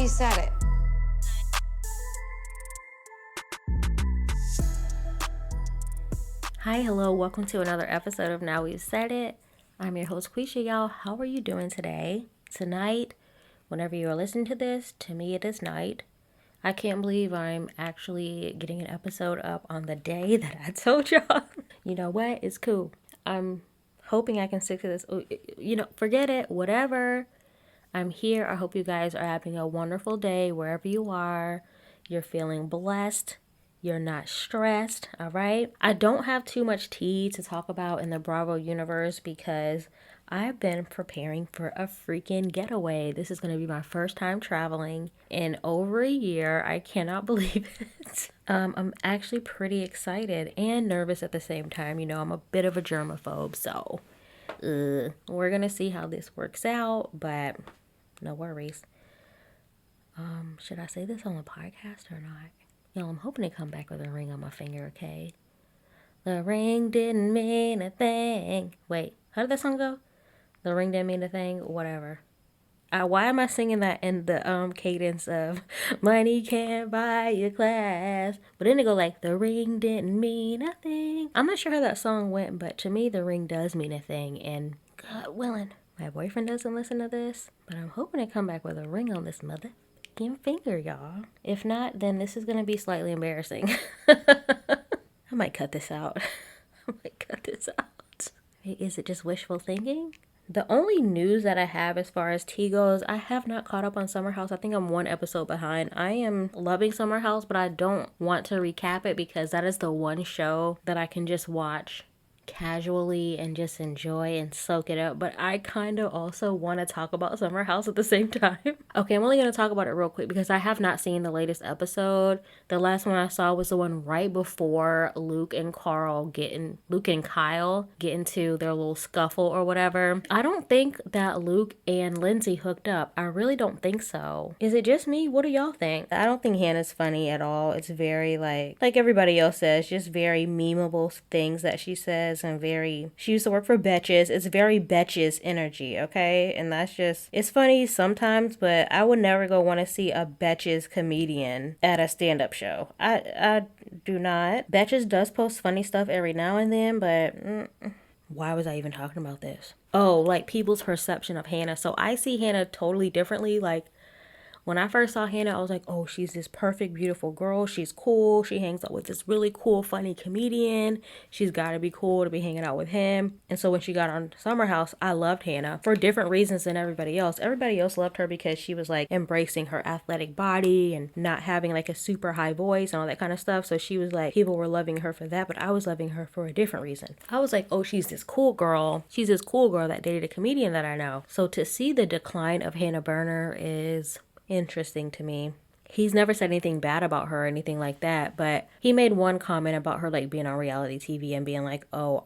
We Said It. Hi, hello, welcome to another episode of Now We Said It. I'm your host, Quisha, y'all. How are you doing today? Tonight, whenever you are listening to this, to me it is night. I can't believe I'm actually getting an episode up on the day that I told y'all. You know what? It's cool. I'm hoping I can stick to this. Forget it, whatever. I'm here. I hope you guys are having a wonderful day wherever you are. You're feeling blessed. You're not stressed, all right? I don't have too much tea to talk about in the Bravo universe because I've been preparing for a freaking getaway. This is going to be my first time traveling in over a year. I cannot believe it. I'm actually pretty excited and nervous at the same time. You know, I'm a bit of a germaphobe, so we're going to see how this works out, but no worries. Should I say this on the podcast or not? Y'all, I'm hoping to come back with a ring on my finger, okay? The ring didn't mean a thing. Wait, how did that song go? The ring didn't mean a thing? Whatever. Why am I singing that in the cadence of money can't buy your class? But then it go like, the ring didn't mean a thing. I'm not sure how that song went, but to me, the ring does mean a thing. And God willing, my boyfriend doesn't listen to this, but I'm hoping to come back with a ring on this mother finger, y'all. If not, then this is gonna be slightly embarrassing. I might cut this out. Is it just wishful thinking? The only news that I have as far as tea goes, I have not caught up on Summer House. I think I'm one episode behind. I am loving Summer House, but I don't want to recap it because that is the one show that I can just watch casually and just enjoy and soak it up. But I kind of also want to talk about Summer House at the same time. Okay, I'm only going to talk about it real quick because I have not seen the latest episode. The last one I saw was the one right before Luke and Kyle get into their little scuffle or whatever. I don't think that Luke and Lindsay hooked up. I really don't think so. Is it just me? What do y'all think? I don't think Hannah's funny at all. It's very like everybody else says, just very memeable things that she says. And she used to work for Betches. It's very Betches energy, okay? And that's just, it's funny sometimes, but I would never go want to see a Betches comedian at a stand-up show. I do not. Betches does post funny stuff every now and then, but why was I even talking about this? Oh, like people's perception of Hannah. So I see Hannah totally differently. Like, when I first saw Hannah, I was like, oh, she's this perfect, beautiful girl. She's cool. She hangs out with this really cool, funny comedian. She's got to be cool to be hanging out with him. And so when she got on Summer House, I loved Hannah for different reasons than everybody else. Everybody else loved her because she was like embracing her athletic body and not having like a super high voice and all that kind of stuff. So she was like, people were loving her for that, but I was loving her for a different reason. I was like, oh, she's this cool girl. She's this cool girl that dated a comedian that I know. So to see the decline of Hannah Berner is interesting to me. He's never said anything bad about her or anything like that, but he made one comment about her like being on reality TV and being like, oh,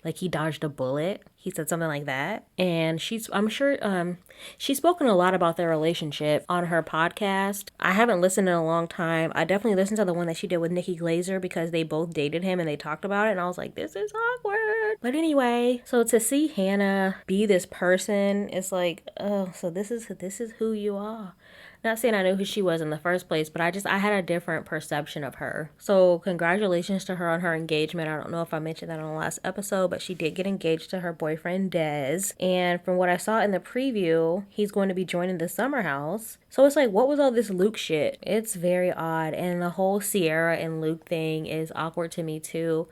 like he dodged a bullet. He said something like that. And I'm sure she's spoken a lot about their relationship on her podcast. I haven't listened in a long time. I definitely listened to the one that she did with Nikki Glazer because they both dated him and they talked about it, and I was like, this is awkward. But anyway, so to see Hannah be this person, it's like, oh, so this is who you are. Not saying I knew who she was in the first place, but I had a different perception of her. So congratulations to her on her engagement. I don't know if I mentioned that on the last episode, but she did get engaged to her boyfriend, Des. And from what I saw in the preview, he's going to be joining the Summer House. So it's like, what was all this Luke shit? It's very odd. And the whole Sierra and Luke thing is awkward to me too.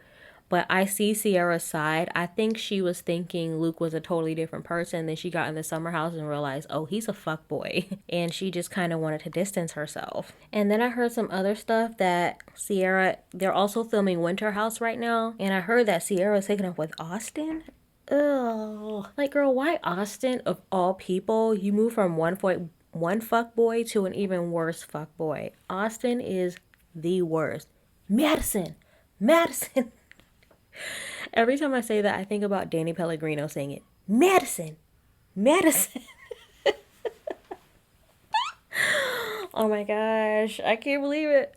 But I see Sierra's side. I think she was thinking Luke was a totally different person. Then she got in the Summer House and realized, oh, he's a fuckboy. And she just kind of wanted to distance herself. And then I heard some other stuff that they're also filming Winter House right now. And I heard that Sierra's taking up with Austin. Ugh. Like, girl, why Austin of all people? You move from one fuckboy to an even worse fuckboy. Austin is the worst. Madison. Every time I say that, I think about Danny Pellegrino saying it. Madison. Oh my gosh. I can't believe it.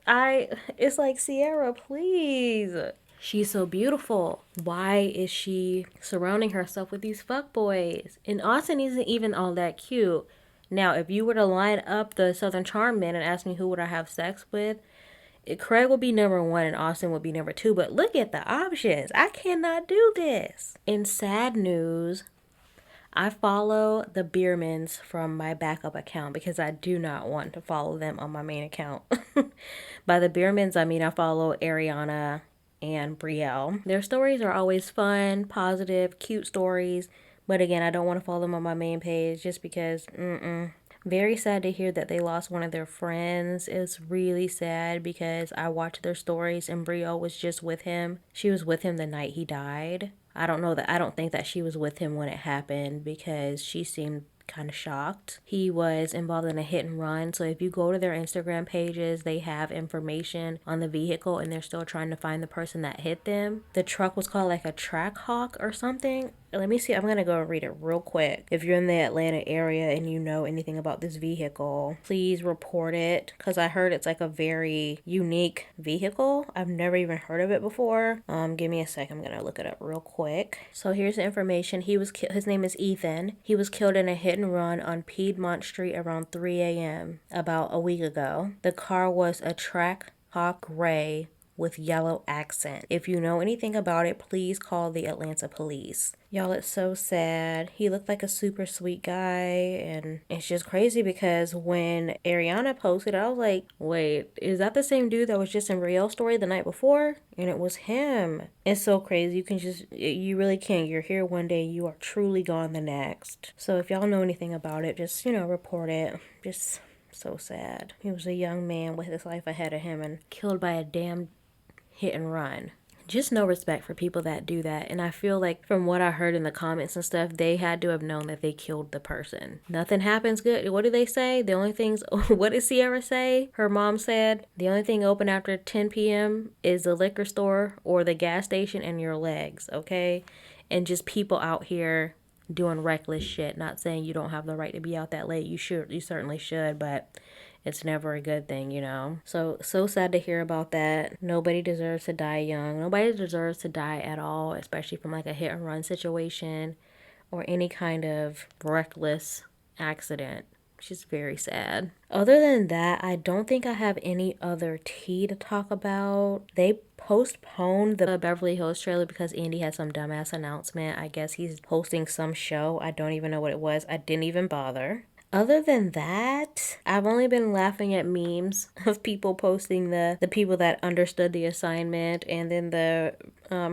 It's like, Sierra, please. She's so beautiful. Why is she surrounding herself with these fuckboys? And Austin isn't even all that cute. Now, if you were to line up the Southern Charm men and ask me who would I have sex with, Craig would be number one and Austin would be number two. But look at the options. I cannot do this. In sad news, I follow the Biermans from my backup account because I do not want to follow them on my main account. By the Biermans, I mean I follow Ariana and Brielle. Their stories are always fun, positive, cute stories. But again, I don't want to follow them on my main page just because, Very sad to hear that they lost one of their friends. It's really sad because I watched their stories and Brielle was just with him. She was with him the night he died. I don't think that she was with him when it happened because she seemed kind of shocked. He was involved in a hit and run. So if you go to their Instagram pages, they have information on the vehicle and they're still trying to find the person that hit them. The truck was called like a Track Hawk or something. Let me see. I'm going to go read it real quick. If you're in the Atlanta area and you know anything about this vehicle, please report it because I heard it's like a very unique vehicle. I've never even heard of it before. Give me a sec. I'm going to look it up real quick. So here's the information. His name is Ethan. He was killed in a hit and run on Piedmont Street around 3 a.m. about a week ago. The car was a Track Hawk gray with yellow accent. If you know anything about it, please call the Atlanta police. Y'all, it's so sad. He looked like a super sweet guy, and it's just crazy because when Ariana posted, I was like, wait, is that the same dude that was just in Brielle's story the night before? And it was him. It's so crazy. You really can't. You're here one day, you are truly gone the next. So if y'all know anything about it, just, report it. Just so sad. He was a young man with his life ahead of him and killed by a damn hit and run. Just no respect for people that do that. And I feel like from what I heard in the comments and stuff, they had to have known that they killed the person. Nothing happens good. What do they say? The only things, what did Sierra say? Her mom said, the only thing open after 10 p.m. is the liquor store or the gas station and your legs, okay? And just people out here doing reckless shit. Not saying you don't have the right to be out that late. You certainly should, but it's never a good thing, So sad to hear about that. Nobody deserves to die young. Nobody deserves to die at all, especially from like a hit and run situation or any kind of reckless accident. It's just very sad. Other than that, I don't think I have any other tea to talk about. They postponed the Beverly Hills trailer because Andy had some dumbass announcement. I guess he's hosting some show. I don't even know what it was. I didn't even bother. Other than that, I've only been laughing at memes of people posting the people that understood the assignment and then the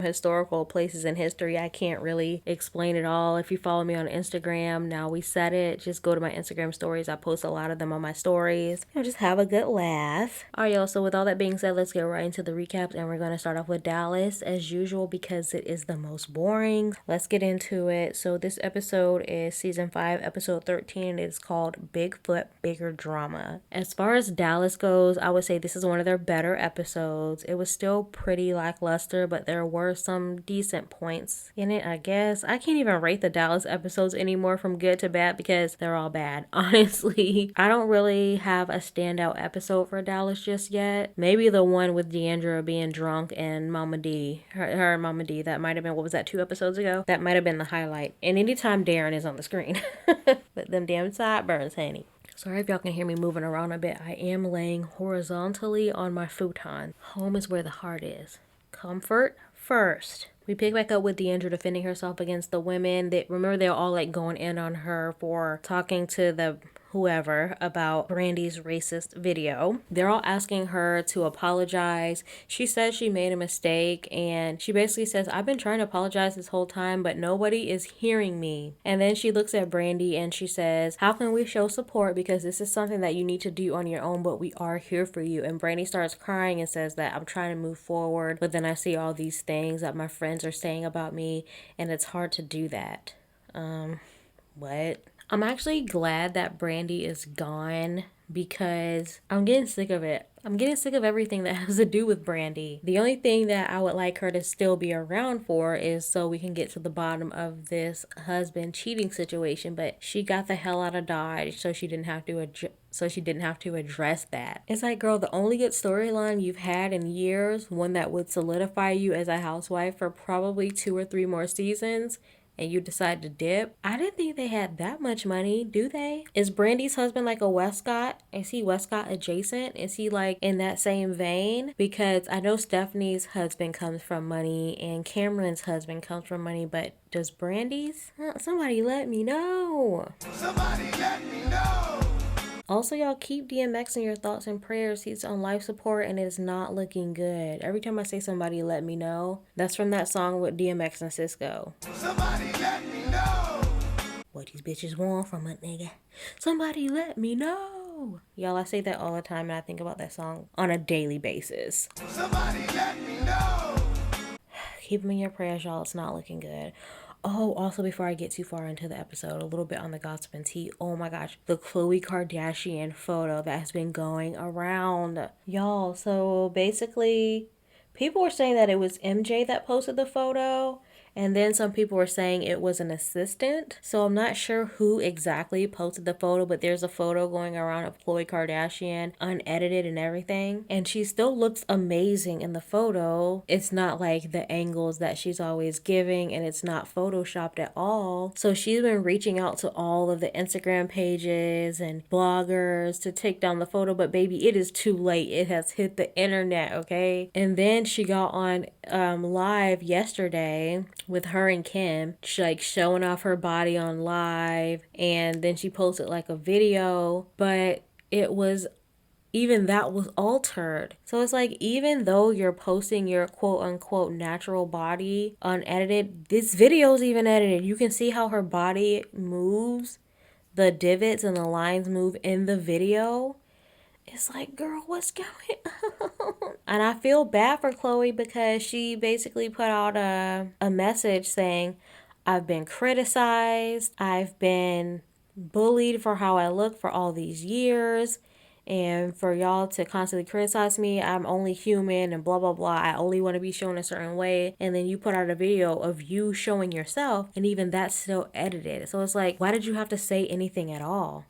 historical places in history. I can't really explain it all. If you follow me on Instagram, now we said it. Just go to my Instagram stories. I post a lot of them on my stories. Just have a good laugh. All right, y'all. So with all that being said, let's get right into the recaps. And we're going to start off with Dallas as usual because it is the most boring. Let's get into it. So this episode is season 5, episode 13. It's called Bigfoot Bigger Drama. As far as Dallas goes, I would say this is one of their better episodes. It was still pretty lackluster, but there were some decent points in it, I guess. I can't even rate the Dallas episodes anymore from good to bad because they're all bad. Honestly, I don't really have a standout episode for Dallas just yet. Maybe the one with Deandra being drunk and Mama D, her and Mama D. That might have been, what was that, 2 episodes ago? That might have been the highlight. And anytime Darren is on the screen. But them damn sideburns, honey. Sorry if y'all can hear me moving around a bit. I am laying horizontally on my futon. Home is where the heart is. Comfort first. We pick back up with Deandra defending herself against the women. Remember, they're all like going in on her for talking to the whoever about Brandy's racist video. They're all asking her to apologize. She says she made a mistake and she basically says, I've been trying to apologize this whole time, but nobody is hearing me. And then she looks at Brandy and she says, how can we show support? Because this is something that you need to do on your own, but we are here for you. And Brandy starts crying and says that I'm trying to move forward, but then I see all these things that my friends are saying about me and it's hard to do that. What? I'm actually glad that Brandy is gone because I'm getting sick of it. I'm getting sick of everything that has to do with Brandy. The only thing that I would like her to still be around for is so we can get to the bottom of this husband cheating situation, but she got the hell out of Dodge so she didn't have to address that. It's like, girl, the only good storyline you've had in years, one that would solidify you as a housewife for probably 2 or 3 more seasons, and you decide to dip. I didn't think they had that much money, do they? Is Brandy's husband like a Westcott? Is he Westcott adjacent? Is he like in that same vein? Because I know Stephanie's husband comes from money and Cameron's husband comes from money, but does Brandy's? Somebody let me know. Somebody let me know. Also, y'all, keep DMX in your thoughts and prayers. He's on life support and it's not looking good. Every time I say somebody let me know, that's from that song with DMX and Cisco. Somebody let me know what these bitches want from a nigga. Somebody let me know. Y'all, I say that all the time and I think about that song on a daily basis. Somebody let me know. Keep them in your prayers, y'all. It's not looking good. Oh, also before I get too far into the episode, a little bit on the gossip and tea. Oh my gosh, the Khloe Kardashian photo that has been going around. Y'all, so basically, people were saying that it was MJ that posted the photo. And then some people were saying it was an assistant. So I'm not sure who exactly posted the photo, but there's a photo going around of Khloe Kardashian, unedited and everything. And she still looks amazing in the photo. It's not like the angles that she's always giving, and it's not photoshopped at all. So she's been reaching out to all of the Instagram pages and bloggers to take down the photo, but baby, it is too late. It has hit the internet, okay? And then she got on live yesterday with her and Kim, like showing off her body on live, and then she posted like a video, but it was, even that was altered. So it's like, even though you're posting your quote unquote natural body unedited, this video's even edited. You can see how her body moves, the divots and the lines move in the video. It's like, girl, what's going on? And I feel bad for Khloe because she basically put out a message saying, I've been criticized. I've been bullied for how I look for all these years. And for y'all to constantly criticize me, I'm only human and blah, blah, blah. I only want to be shown a certain way. And then you put out a video of you showing yourself, and even that's still edited. So it's like, why did you have to say anything at all?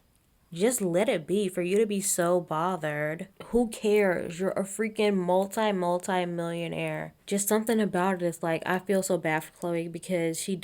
Just let it be. For you to be so bothered, who cares? You're a freaking multi-millionaire. Just something about it is like, I feel so bad for Khloe because she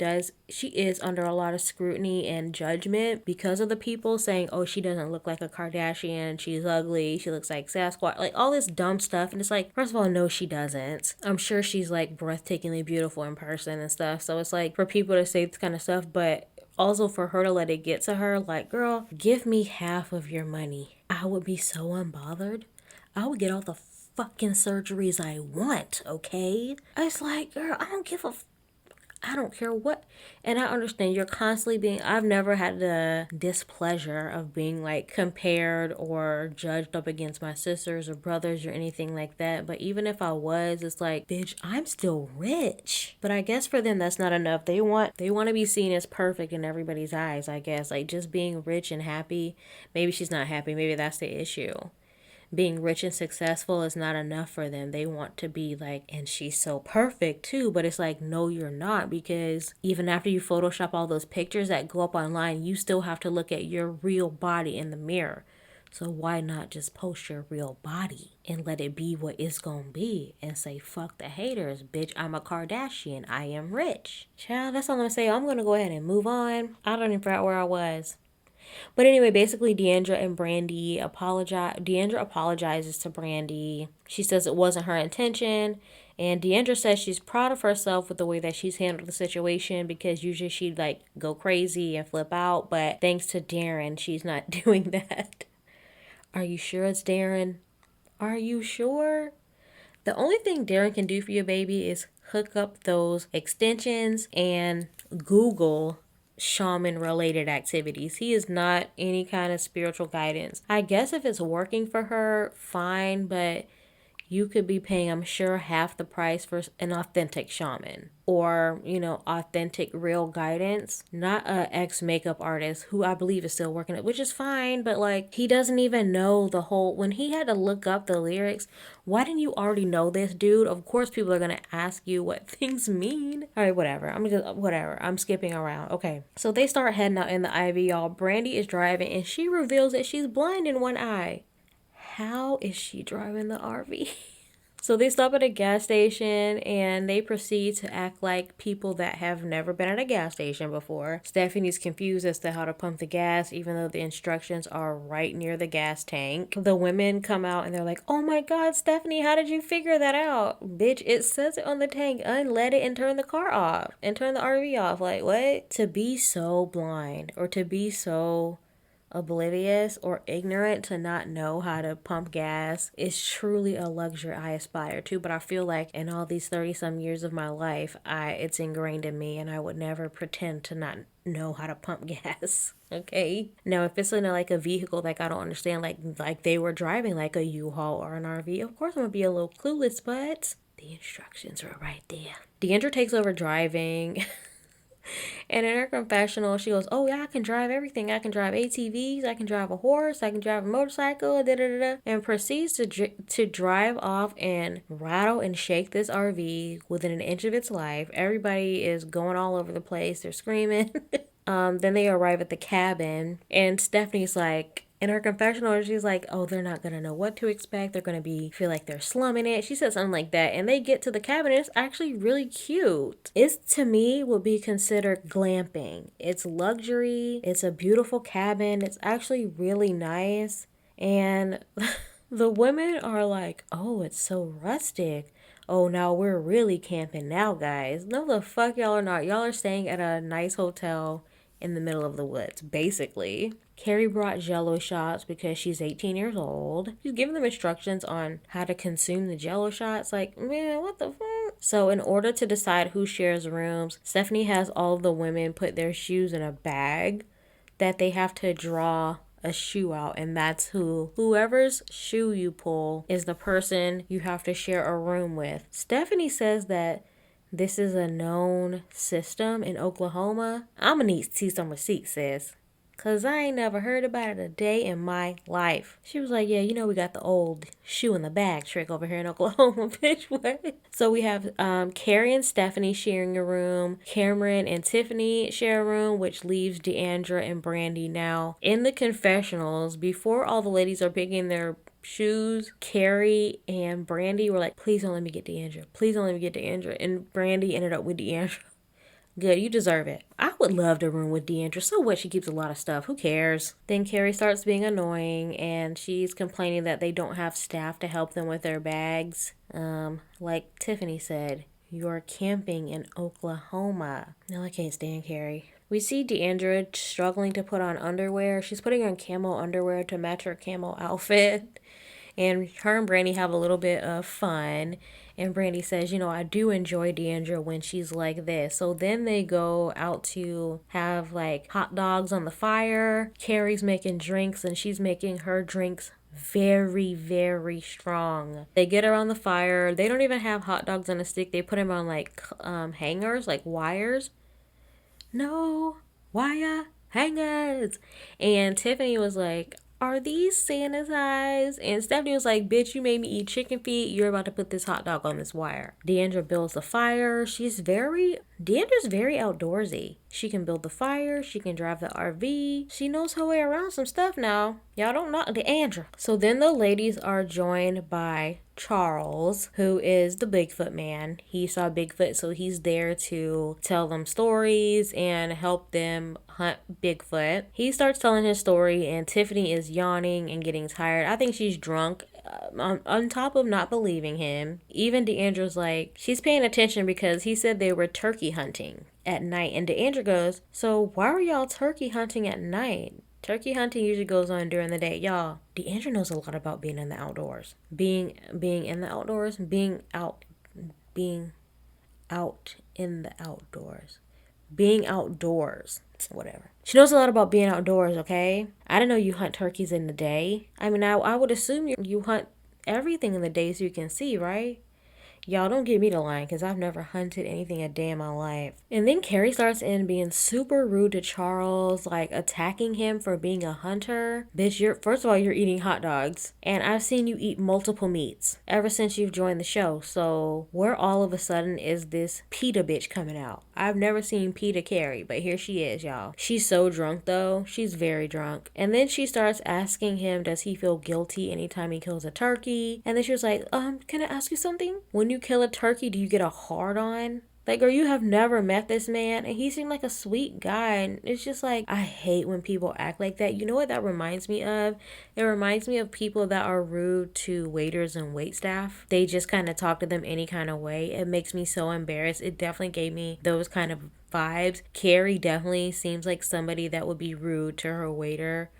is under a lot of scrutiny and judgment because of the people saying, oh, she doesn't look like a Kardashian, she's ugly, she looks like Sasquatch, like all this dumb stuff. And it's like, first of all, no, she doesn't. I'm sure she's like breathtakingly beautiful in person and stuff. So it's like, for people to say this kind of stuff, but also for her to let it get to her, like, girl, give me half of your money. I would be so unbothered. I would get all the fucking surgeries I want, okay? It's like, girl, I don't care what. And I understand you're constantly being, I've never had the displeasure of being like compared or judged up against my sisters or brothers or anything like that. But even if I was, it's like, bitch, I'm still rich. But I guess for them, that's not enough. They want to be seen as perfect in everybody's eyes, I guess. Like just being rich and happy. Maybe she's not happy. Maybe that's the issue. Being rich and successful is not enough for them. They want to be like, and she's so perfect too, but it's like, no, you're not, because even after you Photoshop all those pictures that go up online, you still have to look at your real body in the mirror. So why not just post your real body and let it be what it's gonna be and say, fuck the haters, bitch, I'm a Kardashian, I am rich. Child, that's all I'm gonna say. I'm gonna go ahead and move on. I don't even forget where I was. But anyway, basically Deandra and Brandy apologize. Deandra apologizes to Brandy. She says it wasn't her intention. And Deandra says she's proud of herself with the way that she's handled the situation, because usually she'd like go crazy and flip out. But thanks to Darren, she's not doing that. Are you sure it's Darren? Are you sure? The only thing Darren can do for you, baby, is hook up those extensions and Google shaman related activities. He is not any kind of spiritual guidance. I guess if it's working for her, fine, but you could be paying, I'm sure, half the price for an authentic shaman or, authentic real guidance, not a ex-makeup artist who I believe is still working it, which is fine, but like he doesn't even know the whole, when he had to look up the lyrics, why didn't you already know this, dude? Of course people are going to ask you what things mean. All right, whatever. I'm skipping around. Okay. So they start heading out in the Ivy, y'all. Brandy is driving and she reveals that she's blind in one eye. How is she driving the RV? So they stop at a gas station and they proceed to act like people that have never been at a gas station before. Stephanie's confused as to how to pump the gas, even though the instructions are right near the gas tank. The women come out and they're like, oh my God, Stephanie, how did you figure that out? Bitch, it says it on the tank. Unlet it and turn the car off and turn the RV off. Like, what? To be so blind or to be so oblivious or ignorant to not know how to pump gas is truly a luxury I aspire to. But I feel like in all these 30 some years of my life, it's ingrained in me and I would never pretend to not know how to pump gas. Okay. Now if it's in like a vehicle like I don't understand, like they were driving like a U-Haul or an RV, of course I'm gonna be a little clueless, but the instructions were right there. Deandra takes over driving. And in her confessional, she goes, oh, yeah, I can drive everything. I can drive ATVs. I can drive a horse. I can drive a motorcycle, da da da, and proceeds to drive off and rattle and shake this RV within an inch of its life. Everybody is going all over the place. They're screaming. Then they arrive at the cabin, and Stephanie's like, in her confessional, she's like, oh, they're not going to know what to expect. They're going to feel like they're slumming it. She said something like that. And they get to the cabin. It's actually really cute. It's, to me, would be considered glamping. It's luxury. It's a beautiful cabin. It's actually really nice. And the women are like, oh, it's so rustic. Oh, now we're really camping now, guys. No, the fuck y'all are not. Y'all are staying at a nice hotel in the middle of the woods, basically. Carrie brought Jello shots because she's 18 years old. She's giving them instructions on how to consume the Jello shots. Like, man, what the fuck? So in order to decide who shares rooms, Stephanie has all of the women put their shoes in a bag that they have to draw a shoe out, and that's whoever's shoe you pull is the person you have to share a room with. Stephanie says that this is a known system in Oklahoma. I'm gonna need to see some receipts, sis. Cause I ain't never heard about it a day in my life. She was like, yeah, you know we got the old shoe in the bag trick over here in Oklahoma, bitch, what? So we have Carrie and Stephanie sharing a room. Cameron and Tiffany share a room, which leaves Deandra and Brandy. Now, in the confessionals, before all the ladies are picking their shoes, Carrie and Brandy were like, please don't let me get Deandra. Please don't let me get Deandra. And Brandy ended up with Deandra. Good, you deserve it. I would love to room with Deandra. So what? She keeps a lot of stuff. Who cares? Then Carrie starts being annoying and she's complaining that they don't have staff to help them with their bags. Like Tiffany said, you're camping in Oklahoma. No, I can't stand Carrie. We see Deandra struggling to put on underwear. She's putting on camo underwear to match her camo outfit. And her and Brandy have a little bit of fun. And Brandy says, you know, I do enjoy Deandra when she's like this. So then they go out to have like hot dogs on the fire. Carrie's making drinks and she's making her drinks very, very strong. They get her on the fire. They don't even have hot dogs on a stick. They put them on like hangers, like wires. No, wire hangers. And Tiffany was like, are these sanitized? And Stephanie was like, bitch, you made me eat chicken feet. You're about to put this hot dog on this wire. Deandra builds the fire. Deandra's very outdoorsy. She can build the fire. She can drive the RV. She knows her way around some stuff now. Y'all don't knock Deandra. So then the ladies are joined by Charles, who is the Bigfoot man. He saw Bigfoot, so he's there to tell them stories and help them hunt Bigfoot. He starts telling his story and Tiffany is yawning and getting tired. I think she's drunk. On top of not believing him, even Deandra's like, she's paying attention because he said they were turkey hunting at night. And Deandra goes, so why were y'all turkey hunting at night? Turkey hunting usually goes on during the day. Y'all, Deandra knows a lot about being in the outdoors. Being in the outdoors, being out in the outdoors. Being outdoors. Whatever. She knows a lot about being outdoors, okay? I didn't know you hunt turkeys in the day. I mean, I would assume you hunt everything in the day so you can see, right? Y'all don't get me to line because I've never hunted anything a day in my life. And then Carrie starts in being super rude to Charles, like attacking him for being a hunter. Bitch, first of all, you're eating hot dogs. And I've seen you eat multiple meats ever since you've joined the show. So where all of a sudden is this PETA bitch coming out? I've never seen PETA Carrie, but here she is, y'all. She's so drunk though. She's very drunk. And then she starts asking him, does he feel guilty anytime he kills a turkey? And then she was like, can I ask you something? When you kill a turkey, do you get a hard on? Like, girl, you have never met this man, and he seemed like a sweet guy, and it's just like, I hate when people act like that. You know what that reminds me of? It reminds me of people that are rude to waiters and waitstaff. They just kind of talk to them any kind of way. It makes me so embarrassed. It definitely gave me those kind of vibes. Carrie definitely seems like somebody that would be rude to her waiter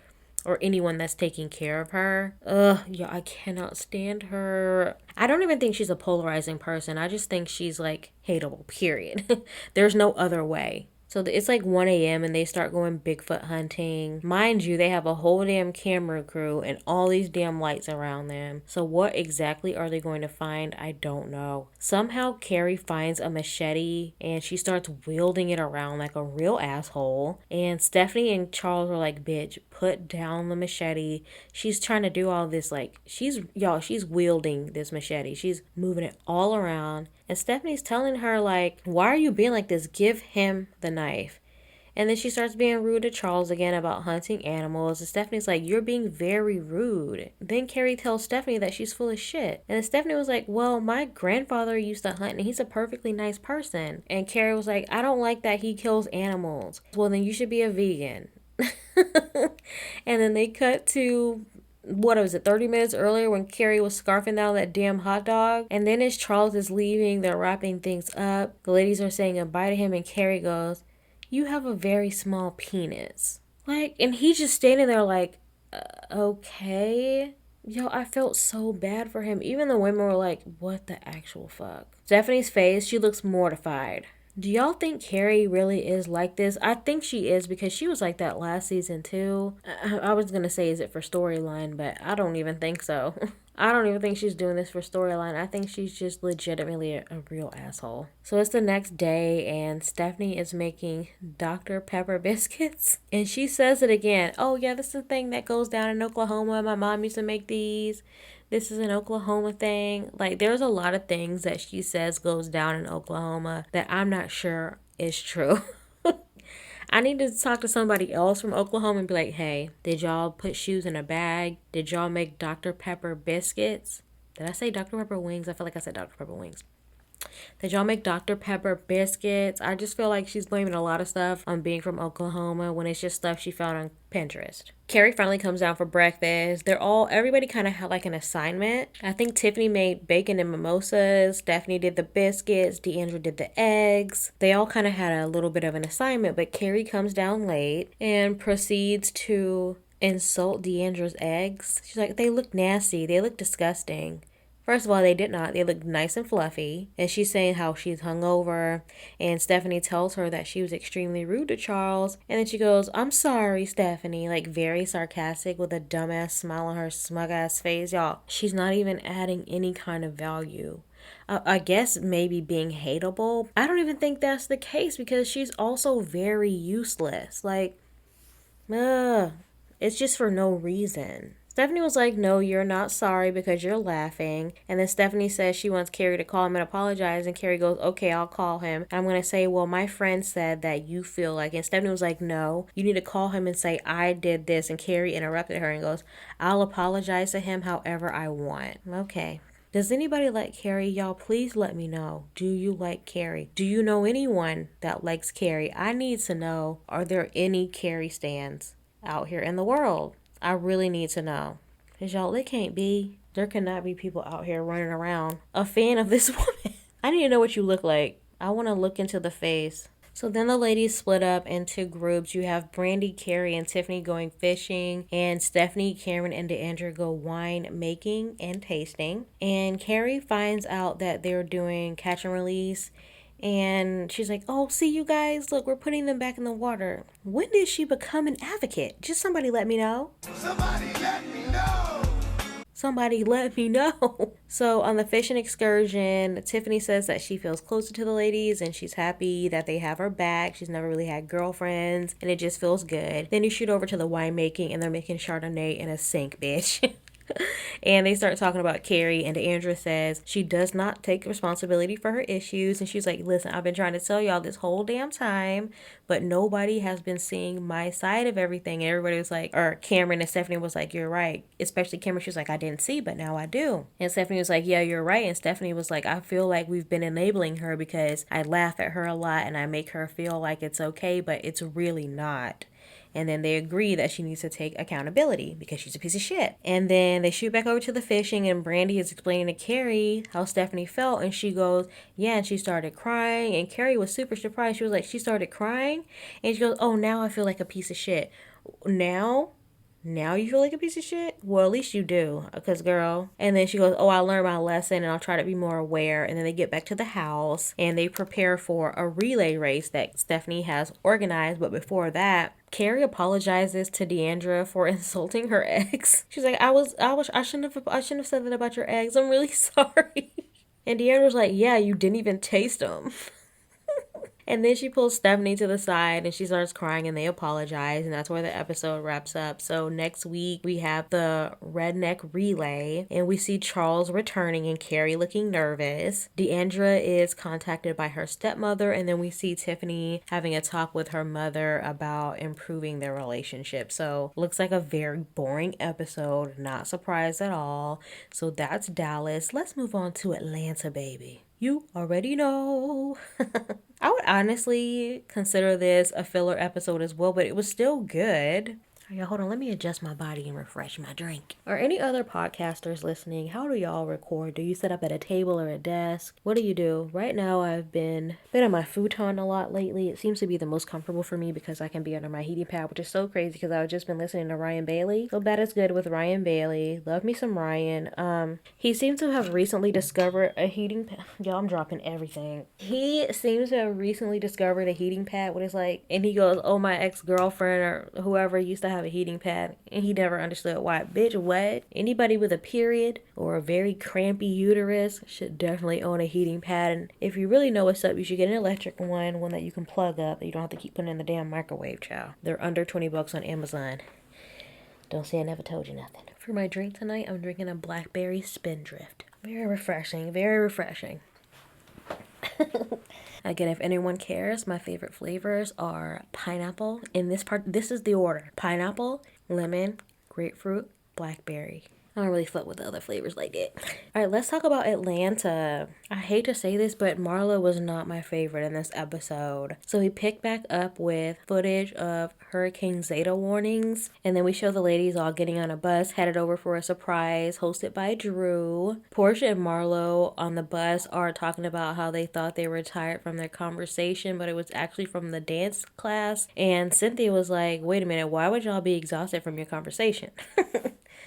or anyone that's taking care of her. Ugh, yeah, I cannot stand her. I don't even think she's a polarizing person. I just think she's like hateable, period. There's no other way. So it's like 1 a.m. and they start going Bigfoot hunting. Mind you, they have a whole damn camera crew and all these damn lights around them. So what exactly are they going to find? I don't know. Somehow Carrie finds a machete and she starts wielding it around like a real asshole. And Stephanie and Charles are like, bitch, put down the machete. She's trying to do all this like, she's wielding this machete. She's moving it all around. And Stephanie's telling her, like, why are you being like this? Give him the knife. And then she starts being rude to Charles again about hunting animals. And Stephanie's like, you're being very rude. Then Carrie tells Stephanie that she's full of shit. And then Stephanie was like, well, my grandfather used to hunt and he's a perfectly nice person. And Carrie was like, I don't like that he kills animals. Well, then you should be a vegan. And then they cut to, what was it, 30 minutes earlier when Carrie was scarfing down that damn hot dog. And then as Charles is leaving, they're wrapping things up. The ladies are saying goodbye to him and Carrie goes, you have a very small penis. Like, and he's just standing there like, okay. Yo, I felt so bad for him. Even the women were like, what the actual fuck? Stephanie's face, she looks mortified. Do y'all think Carrie really is like this? I think she is because she was like that last season too. I was going to say, is it for storyline? But I don't even think so. I don't even think she's doing this for storyline. I think she's just legitimately a real asshole. So it's the next day and Stephanie is making Dr. Pepper biscuits. And she says it again. Oh yeah, this is the thing that goes down in Oklahoma. My mom used to make these. This is an Oklahoma thing. Like, there's a lot of things that she says goes down in Oklahoma that I'm not sure is true. I need to talk to somebody else from Oklahoma and be like, hey, did y'all put shoes in a bag? Did y'all make Dr. Pepper biscuits? Did I say Dr. Pepper wings? I feel like I said Dr. Pepper wings. Did y'all make Dr. Pepper biscuits? I just feel like she's blaming a lot of stuff on being from Oklahoma when it's just stuff she found on Pinterest. Carrie finally comes down for breakfast. Everybody kind of had like an assignment. I think Tiffany made bacon and mimosas. Stephanie did the biscuits. Deandra did the eggs. They all kind of had a little bit of an assignment, but Carrie comes down late and proceeds to insult Deandra's eggs. She's like, they look nasty. They look disgusting. First of all, they did not. They looked nice and fluffy. And she's saying how she's hungover. And Stephanie tells her that she was extremely rude to Charles. And then she goes, I'm sorry, Stephanie. Like, very sarcastic with a dumbass smile on her smug-ass face. Y'all, she's not even adding any kind of value. I guess maybe being hateable. I don't even think that's the case because she's also very useless. Like, it's just for no reason. Stephanie was like, no, you're not sorry because you're laughing. And then Stephanie says she wants Carrie to call him and apologize. And Carrie goes, okay, I'll call him. And I'm going to say, well, my friend said that you feel like, and Stephanie was like, no, you need to call him and say, I did this. And Carrie interrupted her and goes, I'll apologize to him however I want. Okay. Does anybody like Carrie? Y'all, please let me know. Do you like Carrie? Do you know anyone that likes Carrie? I need to know, are there any Carrie stans out here in the world? I really need to know. Because y'all, there cannot be people out here running around a fan of this woman. I need to know what you look like. I want to look into the face. So then the ladies split up into groups. You have Brandy, Carrie, and Tiffany going fishing. And Stephanie, Cameron, and Deandra go wine making and tasting. And Carrie finds out that they're doing catch and release. And she's like, oh, see you guys, look, we're putting them back in the water. When did she become an advocate? Just somebody let me know. Somebody let me know. Somebody let me know. So on the fishing excursion, Tiffany says that she feels closer to the ladies and she's happy that they have her back. She's never really had girlfriends and it just feels good. Then you shoot over to the winemaking and they're making Chardonnay in a sink, bitch. And they start talking about Carrie, and Deandra says she does not take responsibility for her issues. And she's like, listen, I've been trying to tell y'all this whole damn time, but nobody has been seeing my side of everything. And everybody was like, or Cameron and Stephanie was like, you're right. Especially Cameron, she was like, I didn't see, but now I do. And Stephanie was like, yeah, you're right. And Stephanie was like, I feel like we've been enabling her because I laugh at her a lot and I make her feel like it's okay, but it's really not. And then they agree that she needs to take accountability because she's a piece of shit. And then they shoot back over to the fishing and Brandy is explaining to Carrie how Stephanie felt. And she goes, yeah, and she started crying. And Carrie was super surprised. She was like, she started crying? And she goes, oh, now I feel like a piece of shit. Now you feel like a piece of shit? Well, at least you do, because girl. And then she goes, oh, I learned my lesson and I'll try to be more aware. And then they get back to the house and they prepare for a relay race that Stephanie has organized. But before that, Carrie apologizes to Deandra for insulting her ex. She's like, I shouldn't have said that about your ex. I'm really sorry. And Deandra's like, yeah, you didn't even taste them. And then she pulls Stephanie to the side and she starts crying and they apologize. And that's where the episode wraps up. So next week we have the redneck relay and we see Charles returning and Carrie looking nervous. Deandra is contacted by her stepmother and then we see Tiffany having a talk with her mother about improving their relationship. So looks like a very boring episode. Not surprised at all. So that's Dallas. Let's move on to Atlanta, baby. You already know. I would honestly consider this a filler episode as well, but it was still good. Yeah, hold on, let me adjust my body and refresh my drink. Are any other podcasters listening? How do y'all record? Do you sit up at a table or a desk? What do you do? Right now, I've been on my futon a lot lately. It seems to be the most comfortable for me because I can be under my heating pad, which is so crazy because I've just been listening to Ryan Bailey. So bad is good with Ryan Bailey. Love me some Ryan. He seems to have recently discovered a heating pad. Y'all, I'm dropping everything. He seems to have recently discovered a heating pad, what it's like, and he goes, oh, my ex-girlfriend or whoever used to have a heating pad, and he never understood why. Bitch, what? Anybody with a period or a very crampy uterus should definitely own a heating pad. And if you really know what's up, you should get an electric one that you can plug up, that you don't have to keep putting in the damn microwave, child. They're under $20 on Amazon. Don't say I never told you nothing. For my drink tonight, I'm drinking a blackberry Spindrift. Very refreshing, very refreshing. Again, if anyone cares, my favorite flavors are pineapple. In this part, this is the order: pineapple, lemon, grapefruit, blackberry. I don't really fuck with the other flavors like that. All right, let's talk about Atlanta. I hate to say this, but Marlo was not my favorite in this episode. So we pick back up with footage of Hurricane Zeta warnings. And then we show the ladies all getting on a bus, headed over for a surprise hosted by Drew. Portia and Marlo on the bus are talking about how they thought they were tired from their conversation, but it was actually from the dance class. And Cynthia was like, wait a minute, why would y'all be exhausted from your conversation?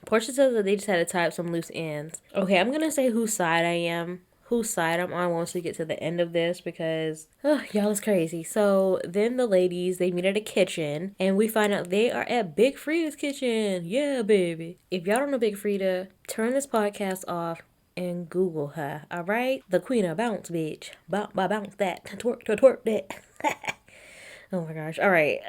Portia says that they just had to tie up some loose ends. Okay, I'm going to say whose side I am. Whose side I'm on once we get to the end of this because, y'all is crazy. So then the ladies, they meet at a kitchen and we find out they are at Big Frida's kitchen. Yeah, baby. If y'all don't know Big Frida, turn this podcast off and Google her, all right? The queen of bounce, bitch. Bounce that. Twerk that. Oh my gosh. All right.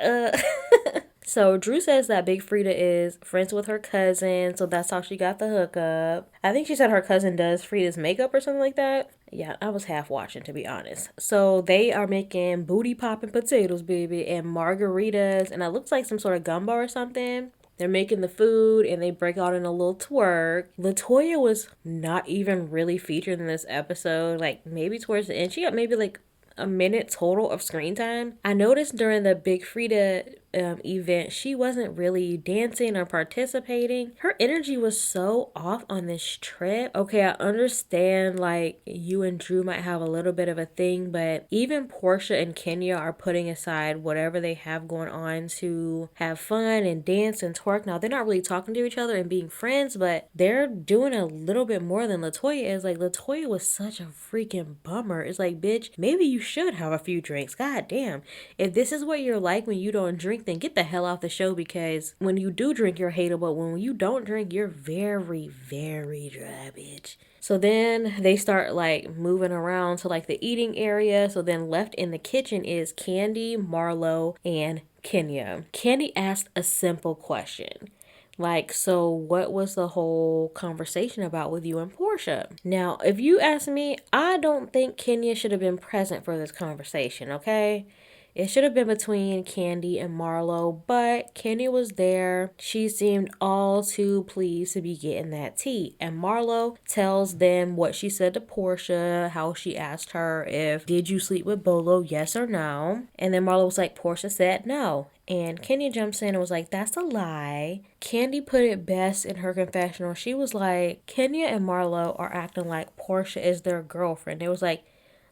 So Drew says that Big Frida is friends with her cousin, so that's how she got the hookup. I think she said her cousin does Frida's makeup or something like that. Yeah, I was half watching, to be honest. So they are making booty popping potatoes, baby, and margaritas, and it looks like some sort of gumbo or something. They're making the food and they break out in a little twerk. LaToya was not even really featured in this episode, like maybe towards the end. She got maybe like a minute total of screen time. I noticed during the Big Frida event, she wasn't really dancing or participating. Her energy was so off on this trip. Okay, I understand like you and Drew might have a little bit of a thing, but even Portia and Kenya are putting aside whatever they have going on to have fun and dance and twerk. Now, they're not really talking to each other and being friends, but they're doing a little bit more than LaToya is. Like, LaToya was such a freaking bummer. It's like, bitch, maybe you should have a few drinks. God damn. If this is what you're like when you don't drink, drink, then get the hell off the show, because when you do drink, you're hateable, but when you don't drink, you're very, very dry, bitch. So then they start like moving around to like the eating area. So then left in the kitchen is Candy, Marlo, and Kenya. Candy asked a simple question. Like, so what was the whole conversation about with you and Portia? Now, if you ask me, I don't think Kenya should have been present for this conversation, okay? It should have been between Candy and Marlo, but Candy was there. She seemed all too pleased to be getting that tea. And Marlo tells them what she said to Portia, how she asked her if, did you sleep with Bolo, yes or no? And then Marlo was like, Portia said no. And Kenya jumps in and was like, that's a lie. Candy put it best in her confessional. She was like, Kenya and Marlo are acting like Portia is their girlfriend. It was like,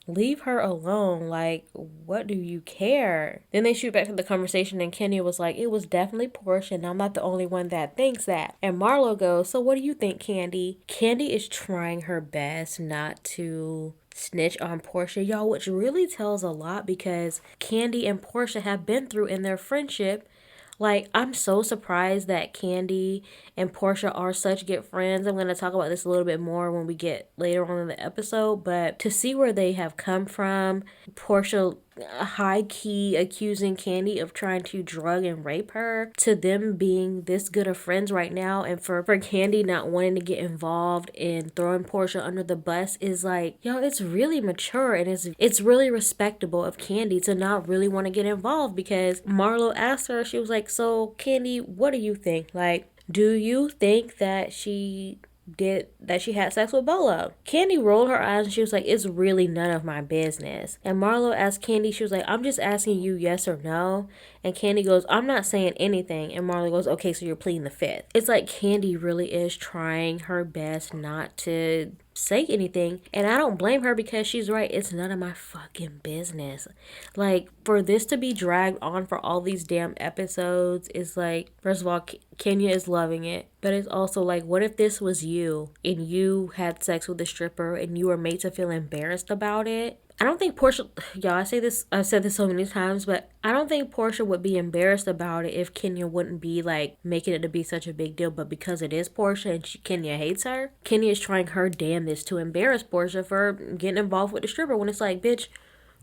leave her alone. Like, what do you care? Then they shoot back to the conversation and Kenya was like, it was definitely Portia and I'm not the only one that thinks that. And Marlo goes, so what do you think, Candy? Candy is trying her best not to snitch on Portia, y'all, which really tells a lot because Candy and Portia have been through in their friendship. Like, I'm so surprised that Candy and Portia are such good friends. I'm going to talk about this a little bit more when we get later on in the episode. But to see where they have come from, Portia high-key accusing Candy of trying to drug and rape her, to them being this good of friends right now, and for Candy not wanting to get involved in throwing Portia under the bus is like, yo, it's really mature and it's really respectable of Candy to not really want to get involved, because Marlo asked her, she was like, so Candy, what do you think? Like, do you think that she had sex with Bolo? Candy rolled her eyes and she was like, it's really none of my business. And Marlo asked Candy, she was like, I'm just asking you yes or no. And Candy goes, I'm not saying anything. And Marlo goes, okay, so you're pleading the fifth. It's like Candy really is trying her best not to say anything, and I don't blame her because she's right. It's none of my fucking business. Like, for this to be dragged on for all these damn episodes is like, first of all, Kenya is loving it, but it's also like, what if this was you and you had sex with a stripper and you were made to feel embarrassed about it? I don't think Portia, y'all, I've said this so many times, but I don't think Portia would be embarrassed about it if Kenya wouldn't be like making it to be such a big deal. But because it is Portia and Kenya hates her, Kenya is trying her damnedest to embarrass Portia for getting involved with the stripper, when it's like, bitch,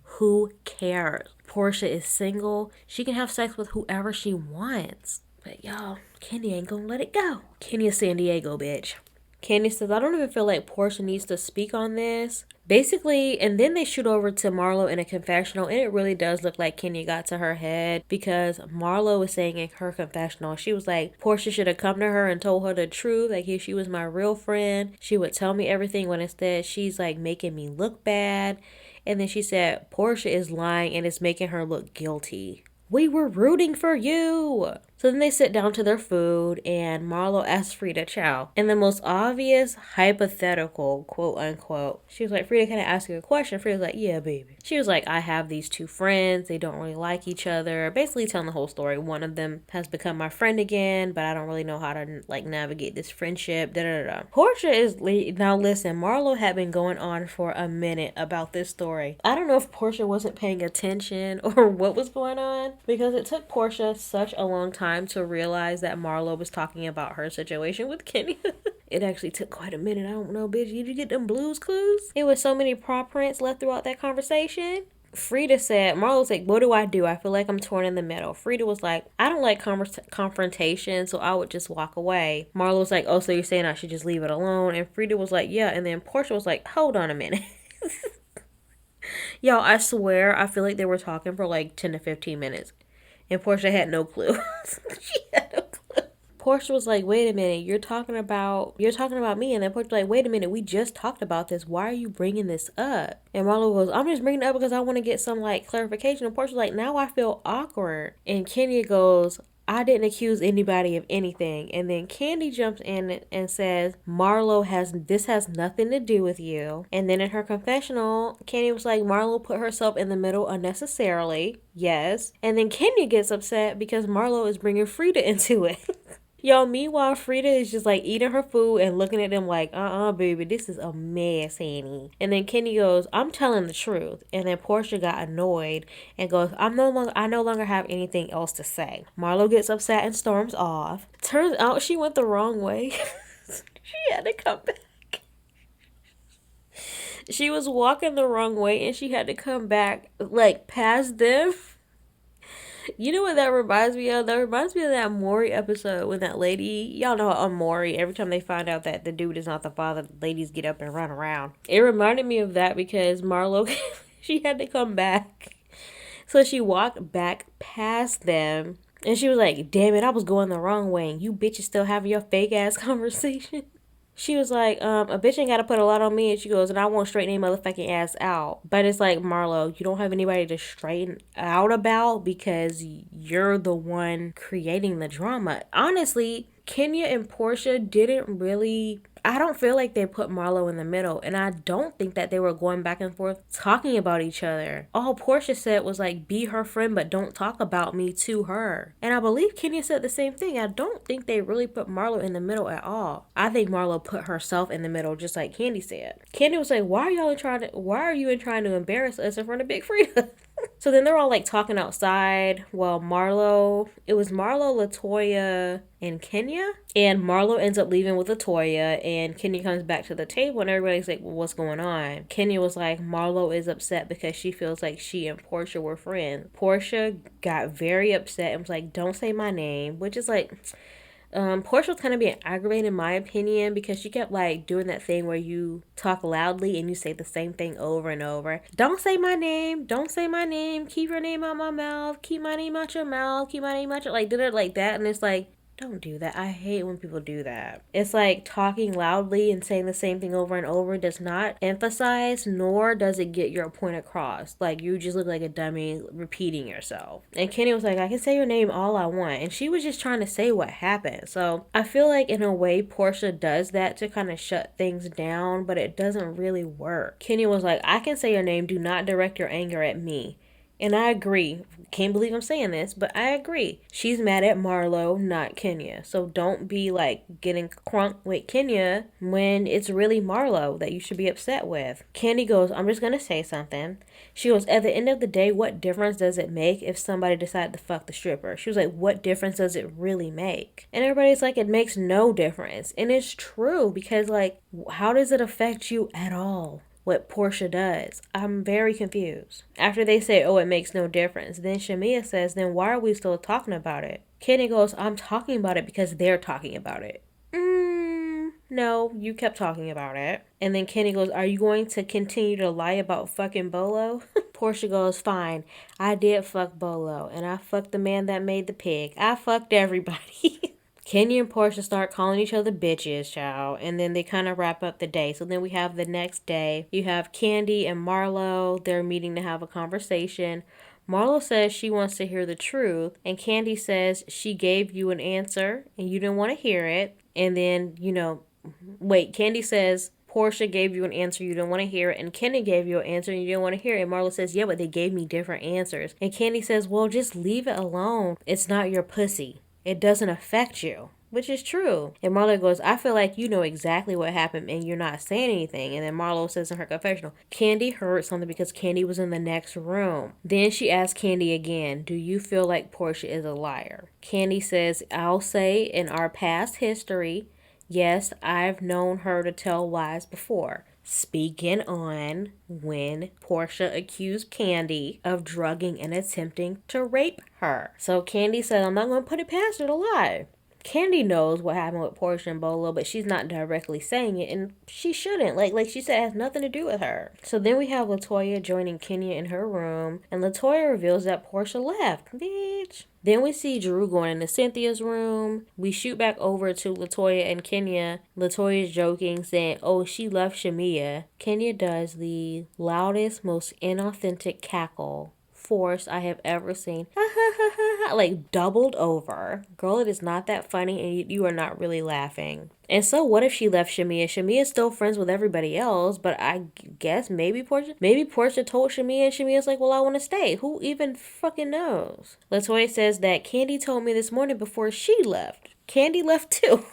who cares? Portia is single. She can have sex with whoever she wants. But y'all, Kenya ain't gonna let it go. Kenya San Diego, bitch. Candy says, I don't even feel like Portia needs to speak on this. Basically, and then they shoot over to Marlo in a confessional, and it really does look like Kenya got to her head, because Marlo was saying in her confessional, she was like, Portia should have come to her and told her the truth. Like, if she was my real friend, she would tell me everything, when instead she's like making me look bad. And then she said, Portia is lying and it's making her look guilty. We were rooting for you. So then they sit down to their food and Marlo asks Frida Chow. In the most obvious hypothetical, quote unquote, she was like, Frida, can I ask you a question? Frida's like, yeah, baby. She was like, I have these two friends. They don't really like each other. Basically telling the whole story. One of them has become my friend again, but I don't really know how to like navigate this friendship. Portia is, now listen, Marlo had been going on for a minute about this story. I don't know if Portia wasn't paying attention or what was going on, because it took Portia such a long time to realize that Marlo was talking about her situation with Kenya. It actually took quite a minute. I don't know, bitch. Did you get them Blues Clues? It was so many paw prints left throughout that conversation. Frida said, Marlo's like, what do? I feel like I'm torn in the middle. Frida was like, I don't like confrontation, so I would just walk away. Marlo was like, oh, so you're saying I should just leave it alone? And Frida was like, yeah. And then Portia was like, hold on a minute. Y'all, I swear, I feel like they were talking for like 10 to 15 minutes. And Portia had no clue. She had no clue. Portia was like, wait a minute, you're talking about me. And then Portia was like, wait a minute, we just talked about this. Why are you bringing this up? And Marlo goes, I'm just bringing it up because I want to get some like clarification. And Portia was like, now I feel awkward. And Kenya goes, I didn't accuse anybody of anything. And then Candy jumps in and says, this has nothing to do with you. And then in her confessional, Candy was like, Marlo put herself in the middle unnecessarily. Yes. And then Kenya gets upset because Marlo is bringing Frida into it. Yo, meanwhile, Frida is just like eating her food and looking at them like, baby, this is a mess, honey. And then Kenny goes, I'm telling the truth. And then Portia got annoyed and goes, I no longer have anything else to say. Marlo gets upset and storms off. Turns out she went the wrong way. She had to come back. She was walking the wrong way and she had to come back, like, past them. You know what that reminds me of? That reminds me of that Maury episode when that lady, y'all know on Maury, every time they find out that the dude is not the father, the ladies get up and run around. It reminded me of that because Marlo, she had to come back. So she walked back past them and she was like, damn it, I was going the wrong way. And you bitches still having your fake ass conversation. She was like, a bitch ain't got to put a lot on me. And she goes, and I won't straighten any motherfucking ass out. But it's like, Marlo, you don't have anybody to straighten out about because you're the one creating the drama. Honestly, Kenya and Portia didn't really, I don't feel like they put Marlo in the middle. And I don't think that they were going back and forth talking about each other. All Portia said was like, be her friend, but don't talk about me to her. And I believe Kenya said the same thing. I don't think they really put Marlo in the middle at all. I think Marlo put herself in the middle, just like Candy said. Candy was like, why are you trying to embarrass us in front of Big Frida? So then they're all like talking outside. Well, it was Marlo, LaToya, and Kenya. And Marlo ends up leaving with LaToya, and Kenya comes back to the table, and everybody's like, well, what's going on? Kenya was like, Marlo is upset because she feels like she and Portia were friends. Portia got very upset and was like, don't say my name, which is like... Portia was kind of being aggravated in my opinion because she kept like doing that thing where you talk loudly and you say the same thing over and over. Don't say my name. Don't say my name. Keep your name out my mouth. Keep my name out your mouth. Keep my name out your... Like, did it like that. And it's like, don't do that. I hate when people do that. It's like talking loudly and saying the same thing over and over does not emphasize, nor does it get your point across. Like, you just look like a dummy repeating yourself. And Kenny was like, I can say your name all I want. And she was just trying to say what happened. So I feel like in a way Portia does that to kind of shut things down, but it doesn't really work. Kenny was like, I can say your name. Do not direct your anger at me. And I agree. Can't believe I'm saying this, but I agree. She's mad at Marlo, not Kenya. So don't be like getting crunk with Kenya when it's really Marlo that you should be upset with. Candy goes, I'm just going to say something. She goes, at the end of the day, what difference does it make if somebody decided to fuck the stripper? She was like, what difference does it really make? And everybody's like, it makes no difference. And it's true because like, how does it affect you at all? What Portia does. I'm very confused. After they say, oh, it makes no difference, then Shamia says, then why are we still talking about it? Kenny goes, I'm talking about it because they're talking about it. No, you kept talking about it. And then Kenny goes, are you going to continue to lie about fucking Bolo? Portia goes, fine, I did fuck Bolo, and I fucked the man that made the pig. I fucked everybody. Kenya and Portia start calling each other bitches, child. And then they kind of wrap up the day. So then we have the next day. You have Candy and Marlo. They're meeting to have a conversation. Marlo says she wants to hear the truth. And Candy says she gave you an answer and you didn't want to hear it. And then, Candy says Portia gave you an answer you didn't want to hear it. And Candy gave you an answer and you didn't want to hear it. And Marlo says, yeah, but they gave me different answers. And Candy says, well, just leave it alone. It's not your pussy. It doesn't affect you, which is true. And Marlo goes, I feel like you know exactly what happened and you're not saying anything. And then Marlo says in her confessional, Candy heard something because Candy was in the next room. Then she asks Candy again, do you feel like Portia is a liar? Candy says, I'll say in our past history, yes, I've known her to tell lies before. Speaking on when Portia accused Candy of drugging and attempting to rape her. So Candy said, I'm not going to put it past her to lie. Candy knows what happened with Portia and Bolo, but she's not directly saying it, and she shouldn't. Like she said, it has nothing to do with her. So then we have LaToya joining Kenya in her room, and LaToya reveals that Portia left. Bitch. Then we see Drew going into Cynthia's room. We shoot back over to LaToya and Kenya. LaToya's joking, saying, oh, she left Shamia. Kenya does the loudest, most inauthentic cackle forced I have ever seen. Like doubled over. Girl, it is not that funny and you are not really laughing. And so what if she left Shamia? Shamia's still friends with everybody else, but I guess maybe Portia told Shamia and Shamia's like, well, I want to stay. Who even fucking knows? Latoya says that Candy told me this morning before she left. Candy left too.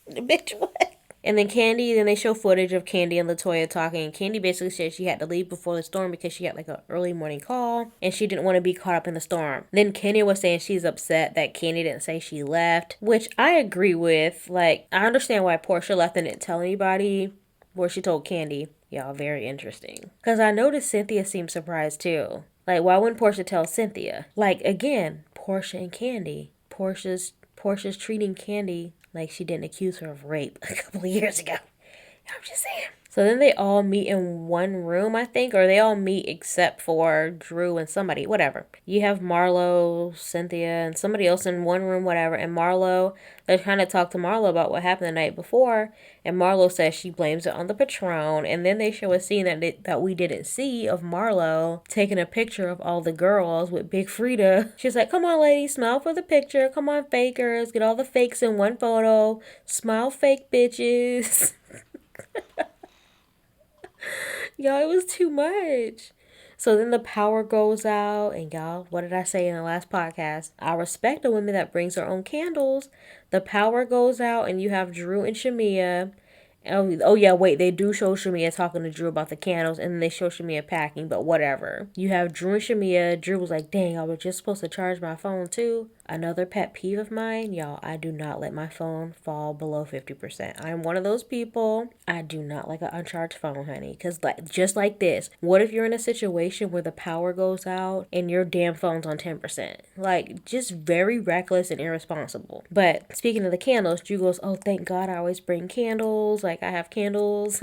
Bitch, what? And then they show footage of Candy and Latoya talking. And Candy basically said she had to leave before the storm because she had like an early morning call and she didn't want to be caught up in the storm. Then Kenya was saying she's upset that Candy didn't say she left, which I agree with. Like, I understand why Portia left and didn't tell anybody where she told Candy. Y'all, very interesting. Because I noticed Cynthia seemed surprised too. Like, why wouldn't Portia tell Cynthia? Like, again, Portia and Candy. Portia's treating Candy like she didn't accuse her of rape a couple of years ago. I'm just saying. So then they all meet in one room, I think, or they all meet except for Drew and somebody, whatever. You have Marlo, Cynthia, and somebody else in one room, whatever. And Marlo, they're trying to talk to Marlo about what happened the night before. And Marlo says she blames it on the Patron. And then they show a scene that we didn't see of Marlo taking a picture of all the girls with Big Frida. She's like, come on, ladies, smile for the picture. Come on, fakers. Get all the fakes in one photo. Smile, fake bitches. Y'all, it was too much. So then the power goes out, and y'all, what did I say in the last podcast? I respect a woman that brings her own candles. The power goes out, and you have Drew and Shamia. Oh yeah, wait, they do show Shamia talking to Drew about the candles, and then they show Shamia packing, but whatever. You have Drew and Shamia. Drew was like, dang, I was just supposed to charge my phone too. Another pet peeve of mine, y'all, I do not let my phone fall below 50%. I'm one of those people. I do not like an uncharged phone, honey. Because just like this, what if you're in a situation where the power goes out and your damn phone's on 10%? Like, just very reckless and irresponsible. But speaking of the candles, Drew goes, oh, thank God I always bring candles. Like, I have candles.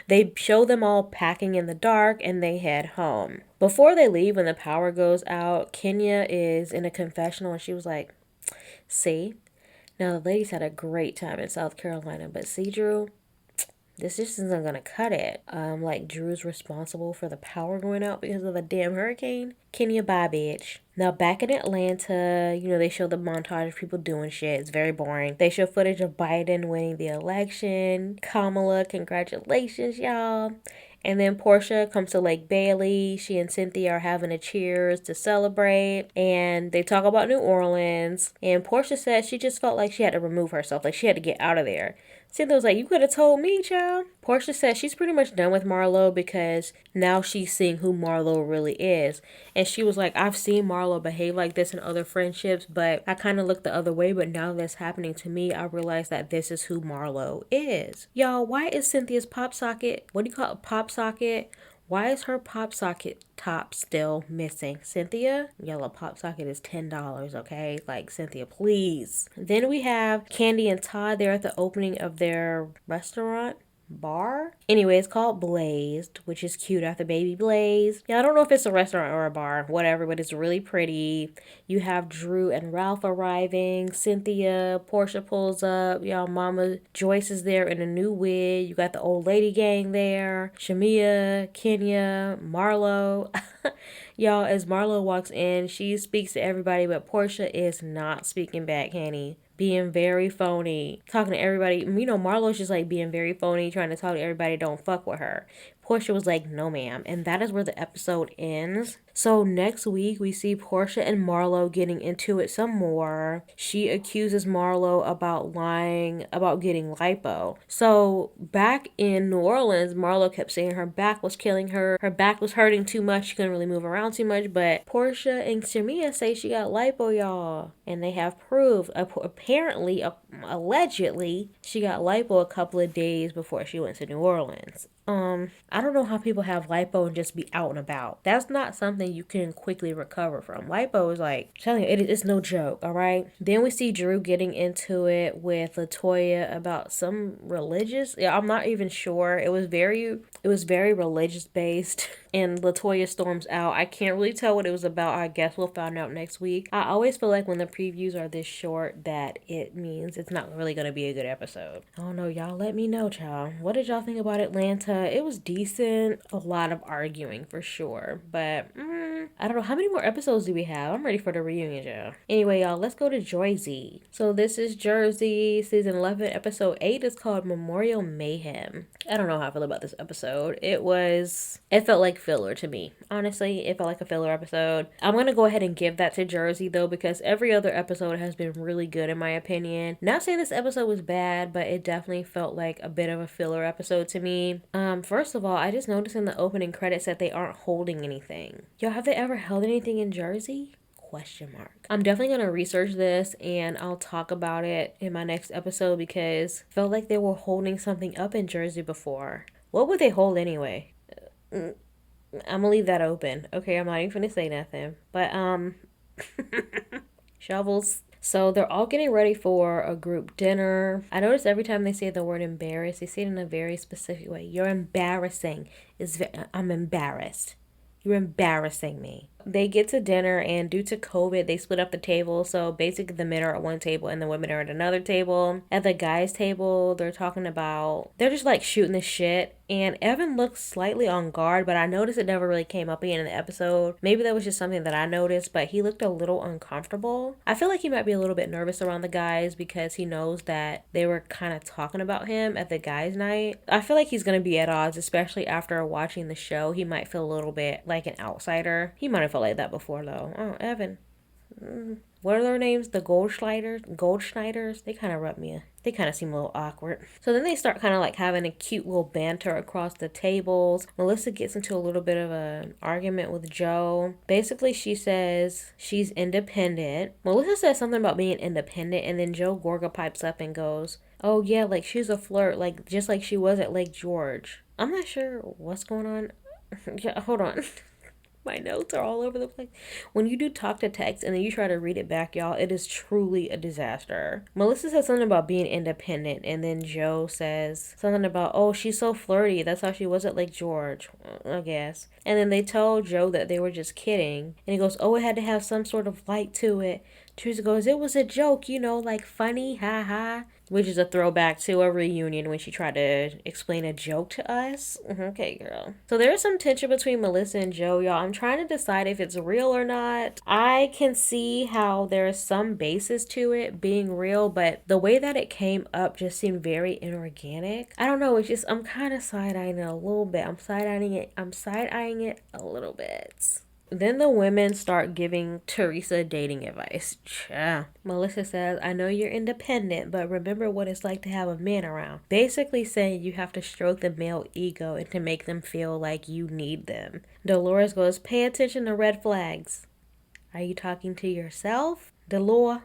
They show them all packing in the dark and they head home. Before they leave, when the power goes out, Kenya is in a confessional and she was like, see, now the ladies had a great time in South Carolina, but see, Drew, this just isn't gonna cut it. Like Drew's responsible for the power going out because of the damn hurricane. Kenya, bye, bitch. Now back in Atlanta, they show the montage of people doing shit. It's very boring. They show footage of Biden winning the election. Kamala, congratulations, y'all. And then Portia comes to Lake Bailey. She and Cynthia are having a cheers to celebrate. And they talk about New Orleans. And Portia said she just felt like she had to remove herself. Like she had to get out of there. Cynthia was like, you could have told me, child. Portia said she's pretty much done with Marlo because now she's seeing who Marlo really is. And she was like, I've seen Marlo behave like this in other friendships, but I kind of looked the other way. But now that's happening to me, I realize that this is who Marlo is. Y'all, why is Cynthia's pop socket, what do you call it, pop socket? Why is her pop socket top still missing? Cynthia, yellow pop socket is $10, okay? Like, Cynthia, please. Then we have Candy and Todd there at the opening of their restaurant. Bar? Anyway, it's called Blazed, which is cute after Baby Blaze. Yeah, I don't know if it's a restaurant or a bar, whatever, but it's really pretty. You have Drew and Ralph arriving. Cynthia, Portia pulls up. Y'all, Mama Joyce is there in a new wig. You got the old lady gang there. Shamia, Kenya, Marlo. Y'all, as Marlo walks in, she speaks to everybody, but Portia is not speaking back, honey. Being very phony, talking to everybody. Marlo's just like being very phony, trying to talk to everybody, don't fuck with her. Portia was like, no ma'am. And that is where the episode ends. So next week we see Portia and Marlo getting into it some more. She accuses Marlo about lying about getting lipo. So back in New Orleans, Marlo kept saying her back was killing her. Her back was hurting too much. She couldn't really move around too much. But Portia and Shamia say she got lipo, y'all. And they have proof. Apparently, allegedly, she got lipo a couple of days before she went to New Orleans. I don't know how people have lipo and just be out and about. That's not something you can quickly recover from. Lipo is like, I'm telling you, it's no joke, all right? Then we see Drew getting into it with Latoya about some religious, I'm not even sure. It was very religious based. And Latoya storms out. I can't really tell what it was about. I guess we'll find out next week. I always feel like when the previews are this short that it means it's not really going to be a good episode. I don't know. Y'all let me know, child. What did y'all think about Atlanta? It was decent. A lot of arguing for sure. But I don't know. How many more episodes do we have? I'm ready for the reunion, y'all. Anyway, y'all, let's go to Jersey. So this is Jersey, season 11, episode 8 is called Memorial Mayhem. I don't know how I feel about this episode. It felt like filler to me. Honestly, it felt like a filler episode. I'm going to go ahead and give that to Jersey, though, because every other episode has been really good, in my opinion. Not saying this episode was bad, but it definitely felt like a bit of a filler episode to me. First of all, I just noticed in the opening credits that they aren't holding anything. Yo, have they ever held anything in Jersey? Question mark. I'm definitely going to research this and I'll talk about it in my next episode because I felt like they were holding something up in Jersey before. What would they hold anyway? I'm gonna leave that open. Okay, I'm not even gonna say nothing. But shovels. So they're all getting ready for a group dinner. I notice every time they say the word embarrassed, they say it in a very specific way. You're embarrassing. I'm embarrassed. You're embarrassing me. They get to dinner, and due to COVID, they split up the table. So basically the men are at one table and the women are at another table. At the guys' table, they're just like shooting the shit. And Evan looks slightly on guard, but I noticed it never really came up again in the episode. Maybe that was just something that I noticed, but he looked a little uncomfortable. I feel like he might be a little bit nervous around the guys because he knows that they were kind of talking about him at the guys' night. I feel like he's going to be at odds, especially after watching the show. He might feel a little bit like an outsider. He might have felt like that before, though. Oh, Evan. What are their names? The Goldschneiders? They kind of rub me. They kind of seem a little awkward. So then they start kind of like having a cute little banter across the tables. Melissa gets into a little bit of an argument with Joe. Basically, she says she's independent. Melissa says something about being independent, and then Joe Gorga pipes up and goes, oh yeah, like she's a flirt, like just like she was at Lake George. I'm not sure what's going on. Yeah, hold on. My notes are all over the place. When you do talk to text and then you try to read it back, y'all, it is truly a disaster. Melissa says something about being independent, and then Joe says something about, oh, she's so flirty. That's how she was at Lake George, I guess. And then they tell Joe that they were just kidding. And he goes, oh, it had to have some sort of light to it. Teresa goes, it was a joke, like funny, ha ha. Which is a throwback to a reunion when she tried to explain a joke to us. Okay, girl. So there's some tension between Melissa and Joe, y'all. I'm trying to decide if it's real or not. I can see how there's some basis to it being real, but the way that it came up just seemed very inorganic. I don't know. It's just, I'm kind of side-eyeing it a little bit. I'm side-eyeing it a little bit. Then the women start giving Teresa dating advice. Melissa says, I know you're independent, but remember what it's like to have a man around. Basically saying you have to stroke the male ego and to make them feel like you need them. Dolores goes, pay attention to red flags. Are you talking to yourself? DELORE?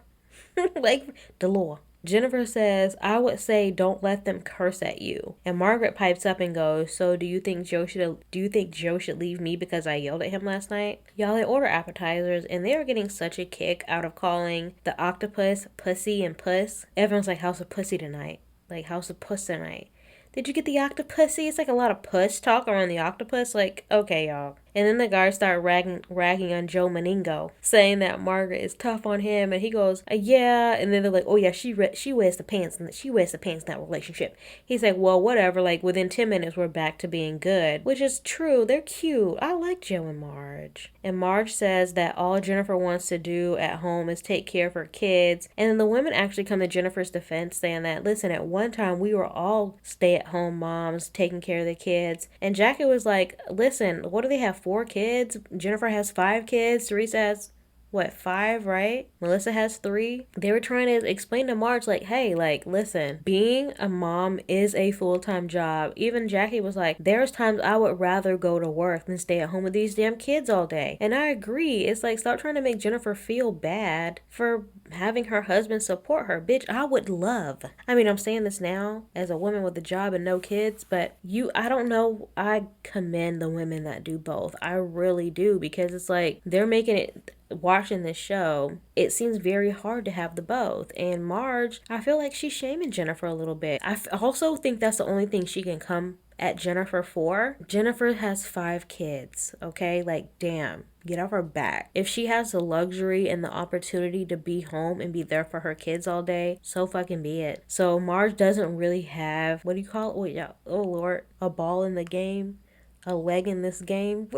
DELORE. Jennifer says, I would say don't let them curse at you. And Margaret pipes up and goes, so do you think Joe should leave me because I yelled at him last night? Y'all, they order appetizers and they are getting such a kick out of calling the octopus pussy and puss. Everyone's like, how's the pussy tonight? Like, how's the puss tonight? Did you get the octopussy? It's like a lot of puss talk around the octopus. Like, okay, y'all. And then the guys start ragging on Joe Meningo, saying that Margaret is tough on him, and he goes, yeah. And then they're like, oh yeah, she wears the pants, and she wears the pants in that relationship. He's like, well, whatever. Like within 10 minutes, we're back to being good, which is true. They're cute. I like Joe and Marge. And Marge says that all Jennifer wants to do at home is take care of her kids. And then the women actually come to Jennifer's defense, saying that, listen, at one time we were all stay-at-home moms taking care of the kids. And Jackie was like, listen, what do they have? 4 kids. Jennifer has 5 kids. Teresa has, 5, right? Melissa has 3. They were trying to explain to Marge, like, hey, like, listen, being a mom is a full-time job. Even Jackie was like, there's times I would rather go to work than stay at home with these damn kids all day. And I agree. It's like, stop trying to make Jennifer feel bad for having her husband support her. Bitch, I would love. I mean, I'm saying this now as a woman with a job and no kids, but I don't know. I commend the women that do both. I really do, because it's like, they're making it, watching this show, it seems very hard to have the both. And Marge, I feel like she's shaming Jennifer a little bit. I also think that's the only thing she can come at Jennifer for. Jennifer has 5 kids, okay? Like, damn, get off her back. If she has the luxury and the opportunity to be home and be there for her kids all day, so fucking be it. So Marge doesn't really have, what do you call it? Oh yeah, oh Lord, a ball in the game. a leg in this game.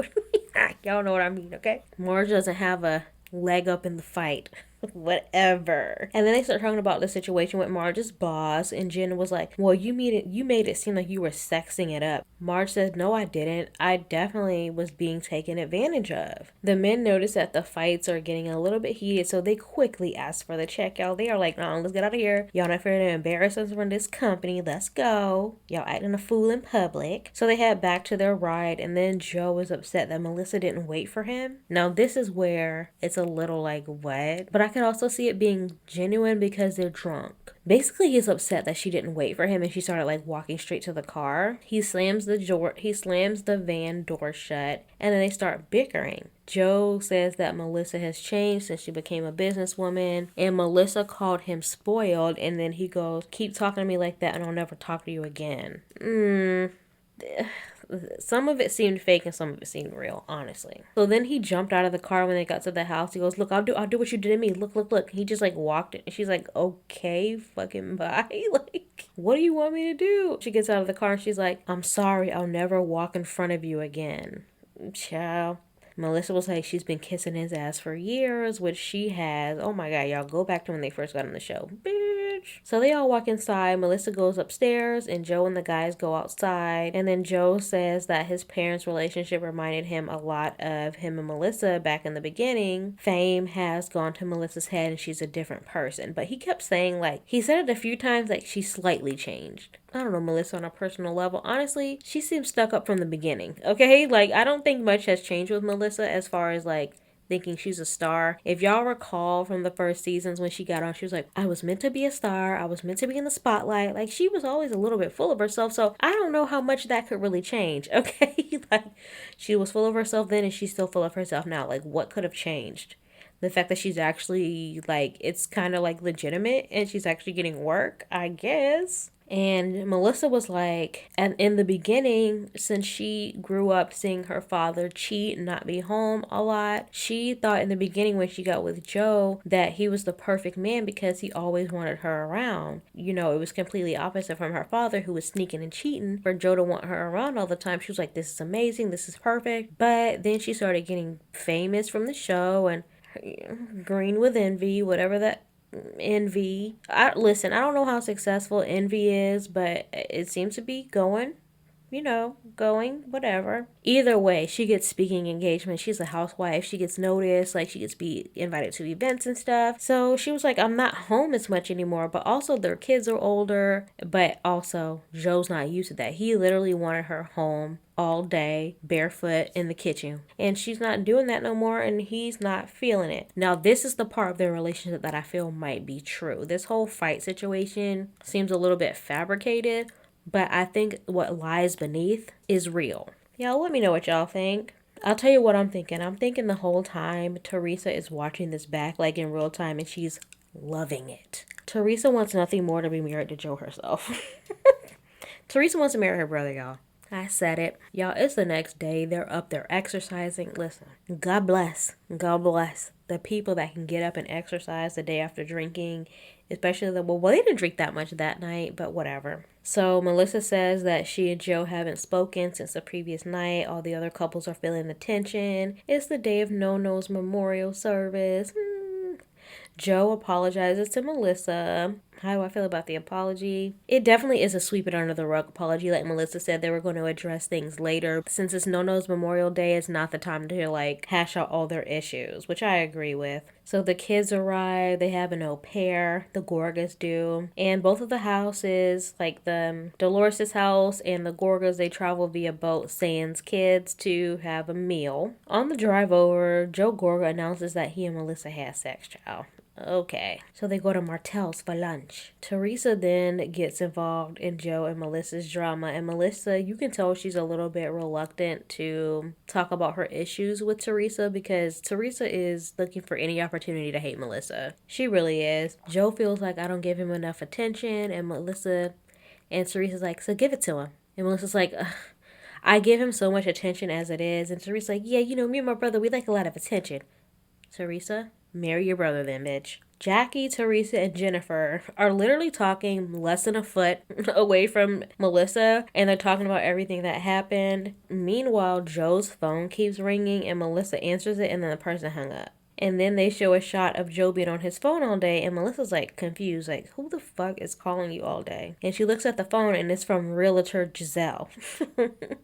Y'all know what I mean, okay? Marge doesn't have a leg up in the fight. Whatever. And then they start talking about the situation with Marge's boss, and Jen was like, well, you made it seem like you were sexing it up. Marge says, no, I didn't. I definitely was being taken advantage of. The men notice that the fights are getting a little bit heated, so they quickly ask for the check. Y'all, they are like, no, let's get out of here. Y'all not fair to embarrass us from this company. Let's go. Y'all acting a fool in public. So they head back to their ride, and then Joe is upset that Melissa didn't wait for him. Now, this is where it's a little like, what? But I could also see it being genuine because they're drunk. Basically, he's upset that she didn't wait for him and she started like walking straight to the car. He slams the van door shut, and then they start bickering. Joe says that Melissa has changed since she became a businesswoman, and Melissa called him spoiled, and then he goes, keep talking to me like that and I'll never talk to you again. Some of it seemed fake and some of it seemed real, honestly. So then he jumped out of the car when they got to the house. He goes, look, I'll do what you did to me. Look. He just like walked it. And she's like, okay, fucking bye. Like, what do you want me to do? She gets out of the car and she's like, I'm sorry, I'll never walk in front of you again. Ciao. Melissa was like, she's been kissing his ass for years, which she has. Oh my God, y'all, go back to when they first got on the show. Bitch. So they all walk inside. Melissa goes upstairs and Joe and the guys go outside. And then Joe says that his parents' relationship reminded him a lot of him and Melissa back in the beginning. Fame has gone to Melissa's head and she's a different person. But he kept saying, like, he said it a few times, like, she slightly changed. I don't know Melissa on a personal level. Honestly, she seems stuck up from the beginning, okay? Like, I don't think much has changed with Melissa as far as, like, thinking she's a star. If y'all recall from the first seasons when she got on, she was like, I was meant to be a star. I was meant to be in the spotlight. Like, she was always a little bit full of herself. So I don't know how much that could really change, okay? Like, she was full of herself then and she's still full of herself now. Like, what could have changed? The fact that she's actually, like, it's kind of, like, legitimate and she's actually getting work, I guess. And Melissa was like, and in the beginning, since she grew up seeing her father cheat and not be home a lot, she thought in the beginning when she got with Joe that he was the perfect man because he always wanted her around. You know, it was completely opposite from her father who was sneaking and cheating. For Joe to want her around all the time, she was like, this is amazing, this is perfect. But then she started getting famous from the show and green with envy, whatever that envy. I don't know how successful envy is, but it seems to be going, whatever. Either way, she gets speaking engagements. She's a housewife. She gets noticed, like she gets be invited to events and stuff. So she was like, I'm not home as much anymore, but also their kids are older, but also Joe's not used to that. He literally wanted her home all day, barefoot in the kitchen. And she's not doing that no more, and he's not feeling it. Now, this is the part of their relationship that I feel might be true. This whole fight situation seems a little bit fabricated, but I think what lies beneath is real. Y'all, let me know what y'all think. I'll tell you what I'm thinking. I'm thinking the whole time Teresa is watching this back, like in real time, and she's loving it. Teresa wants nothing more to be married to Joe herself. Teresa wants to marry her brother, y'all. I said it. Y'all, it's the next day. They're up there exercising. Listen, God bless. God bless the people that can get up and exercise the day after drinking. Especially they didn't drink that much that night, but whatever. So Melissa says that she and Joe haven't spoken since the previous night. All the other couples are feeling the tension. It's the day of No-No's memorial service. Joe apologizes to Melissa. How do I feel about the apology? It definitely is a sweep it under the rug apology. Like Melissa said, they were going to address things later. Since it's No-No's Memorial Day, it's not the time to like hash out all their issues, which I agree with. So the kids arrive. They have an au pair. The Gorgas do. And both of the houses, like the Dolores' house and the Gorgas, they travel via boat sans kids to have a meal. On the drive over, Joe Gorga announces that he and Melissa had sex, child. Okay, so they go to Martel's for lunch. Teresa then gets involved in Joe and Melissa's drama, and Melissa, you can tell she's a little bit reluctant to talk about her issues with Teresa because Teresa is looking for any opportunity to hate Melissa. She really is. Joe feels like I don't give him enough attention, and Teresa's like, so give it to him. And Melissa's like, ugh. I give him so much attention as it is. And Teresa's like, yeah, me and my brother, we like a lot of attention. Teresa, Marry your brother then, bitch. Jackie, Teresa, and Jennifer are literally talking less than a foot away from Melissa, and they're talking about everything that happened. Meanwhile, Joe's phone keeps ringing, and Melissa answers it, and then the person hung up. And then they show a shot of Joe being on his phone all day, and Melissa's like confused, like, who the fuck is calling you all day? And she looks at the phone, and it's from realtor Giselle.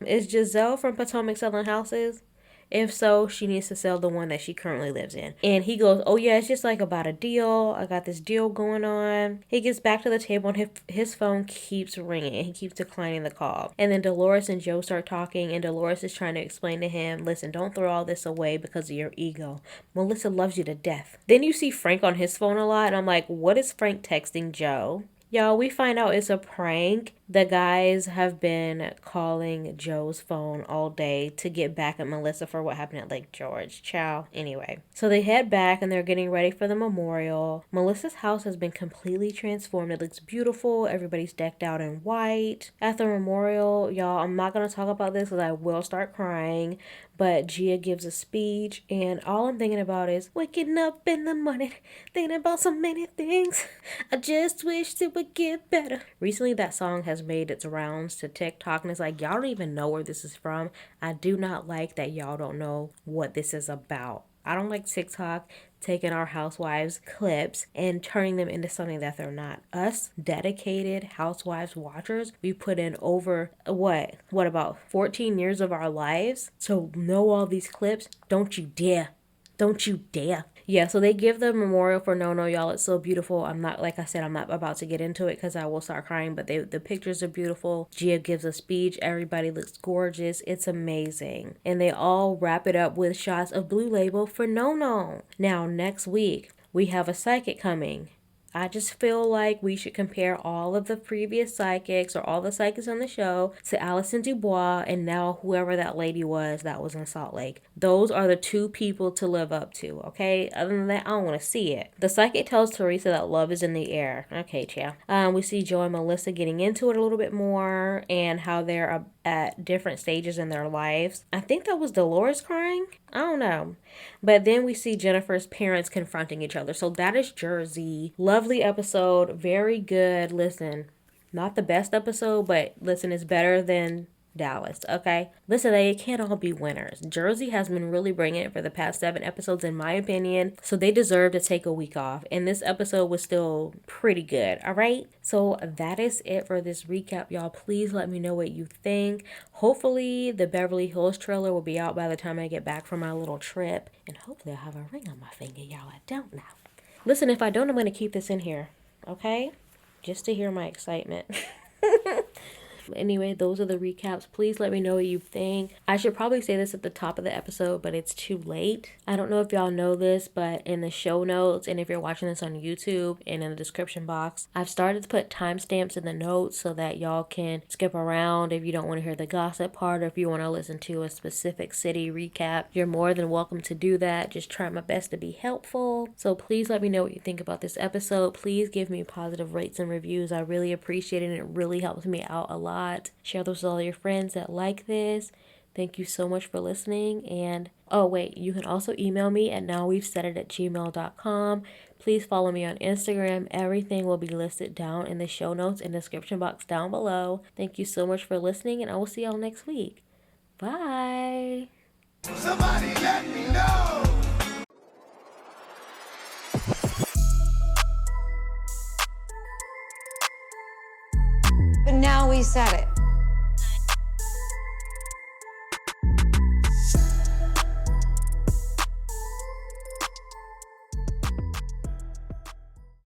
Is Giselle from Potomac selling houses? If so, she needs to sell the one that she currently lives in. And he goes, oh yeah, it's just like about a deal. I got this deal going on. He gets back to the table and his phone keeps ringing and he keeps declining the call. And then Dolores and Joe start talking and Dolores is trying to explain to him, listen, don't throw all this away because of your ego. Melissa loves you to death. Then you see Frank on his phone a lot and I'm like, what is Frank texting Joe? Y'all, we find out it's a prank. The guys have been calling Joe's phone all day to get back at Melissa for what happened at Lake George. Ciao. Anyway, so they head back and they're getting ready for the memorial. Melissa's house has been completely transformed. It looks beautiful. Everybody's decked out in white. At the memorial, y'all, I'm not going to talk about this because I will start crying. But Gia gives a speech, and all I'm thinking about is waking up in the morning, thinking about so many things. I just wish it would get better. Recently, that song has made its rounds to TikTok, and it's like, y'all don't even know where this is from. I do not like that y'all don't know what this is about. I don't like TikTok taking our Housewives clips and turning them into something that they're not. Us dedicated Housewives watchers, we put in over what about 14 years of our lives to know all these clips. Don't you dare. Don't you dare. Yeah, so they give the memorial for No, y'all. It's so beautiful. I'm not, like I said, I'm not about to get into it because I will start crying, but the pictures are beautiful. Gia gives a speech. Everybody looks gorgeous. It's amazing. And they all wrap it up with shots of Blue Label for No. Now, next week, we have a psychic coming. I just feel like we should compare all of the previous psychics or all the psychics on the show to Allison Dubois and now whoever that lady was that was in Salt Lake. Those are the two people to live up to, okay? Other than that, I don't want to see it. The psychic tells Teresa that love is in the air. Okay, chia. We see Joe and Melissa getting into it a little bit more and how they're at different stages in their lives. I think that was Dolores crying. I don't know. But then we see Jennifer's parents confronting each other. So that is Jersey. Lovely episode. Very good. Listen, not the best episode, but listen, it's better than Dallas, okay? Listen, they can't all be winners. Jersey has been really bringing it for the past 7 episodes, in my opinion, so they deserve to take a week off, and this episode was still pretty good, all right? So that is it for this recap, y'all. Please let me know what you think. Hopefully, the Beverly Hills trailer will be out by the time I get back from my little trip, and hopefully I'll have a ring on my finger, y'all. I don't know. Listen, if I don't, I'm going to keep this in here, okay? Just to hear my excitement. Anyway, those are the recaps. Please let me know what you think. I should probably say this at the top of the episode, but it's too late. I don't know if y'all know this, but in the show notes, and if you're watching this on YouTube and in the description box, I've started to put timestamps in the notes so that y'all can skip around if you don't want to hear the gossip part or if you want to listen to a specific city recap. You're more than welcome to do that. Just try my best to be helpful. So please let me know what you think about this episode. Please give me positive rates and reviews. I really appreciate it, and it really helps me out a lot. Share those with all your friends that like this. Thank you so much for listening. And oh wait, you can also email me at nowwe'vesaidit@gmail.com. Please follow me on Instagram. Everything will be listed down in the show notes and description box down below. Thank you so much for listening, and I will see y'all next week. Bye. Somebody let me know. But now we said it.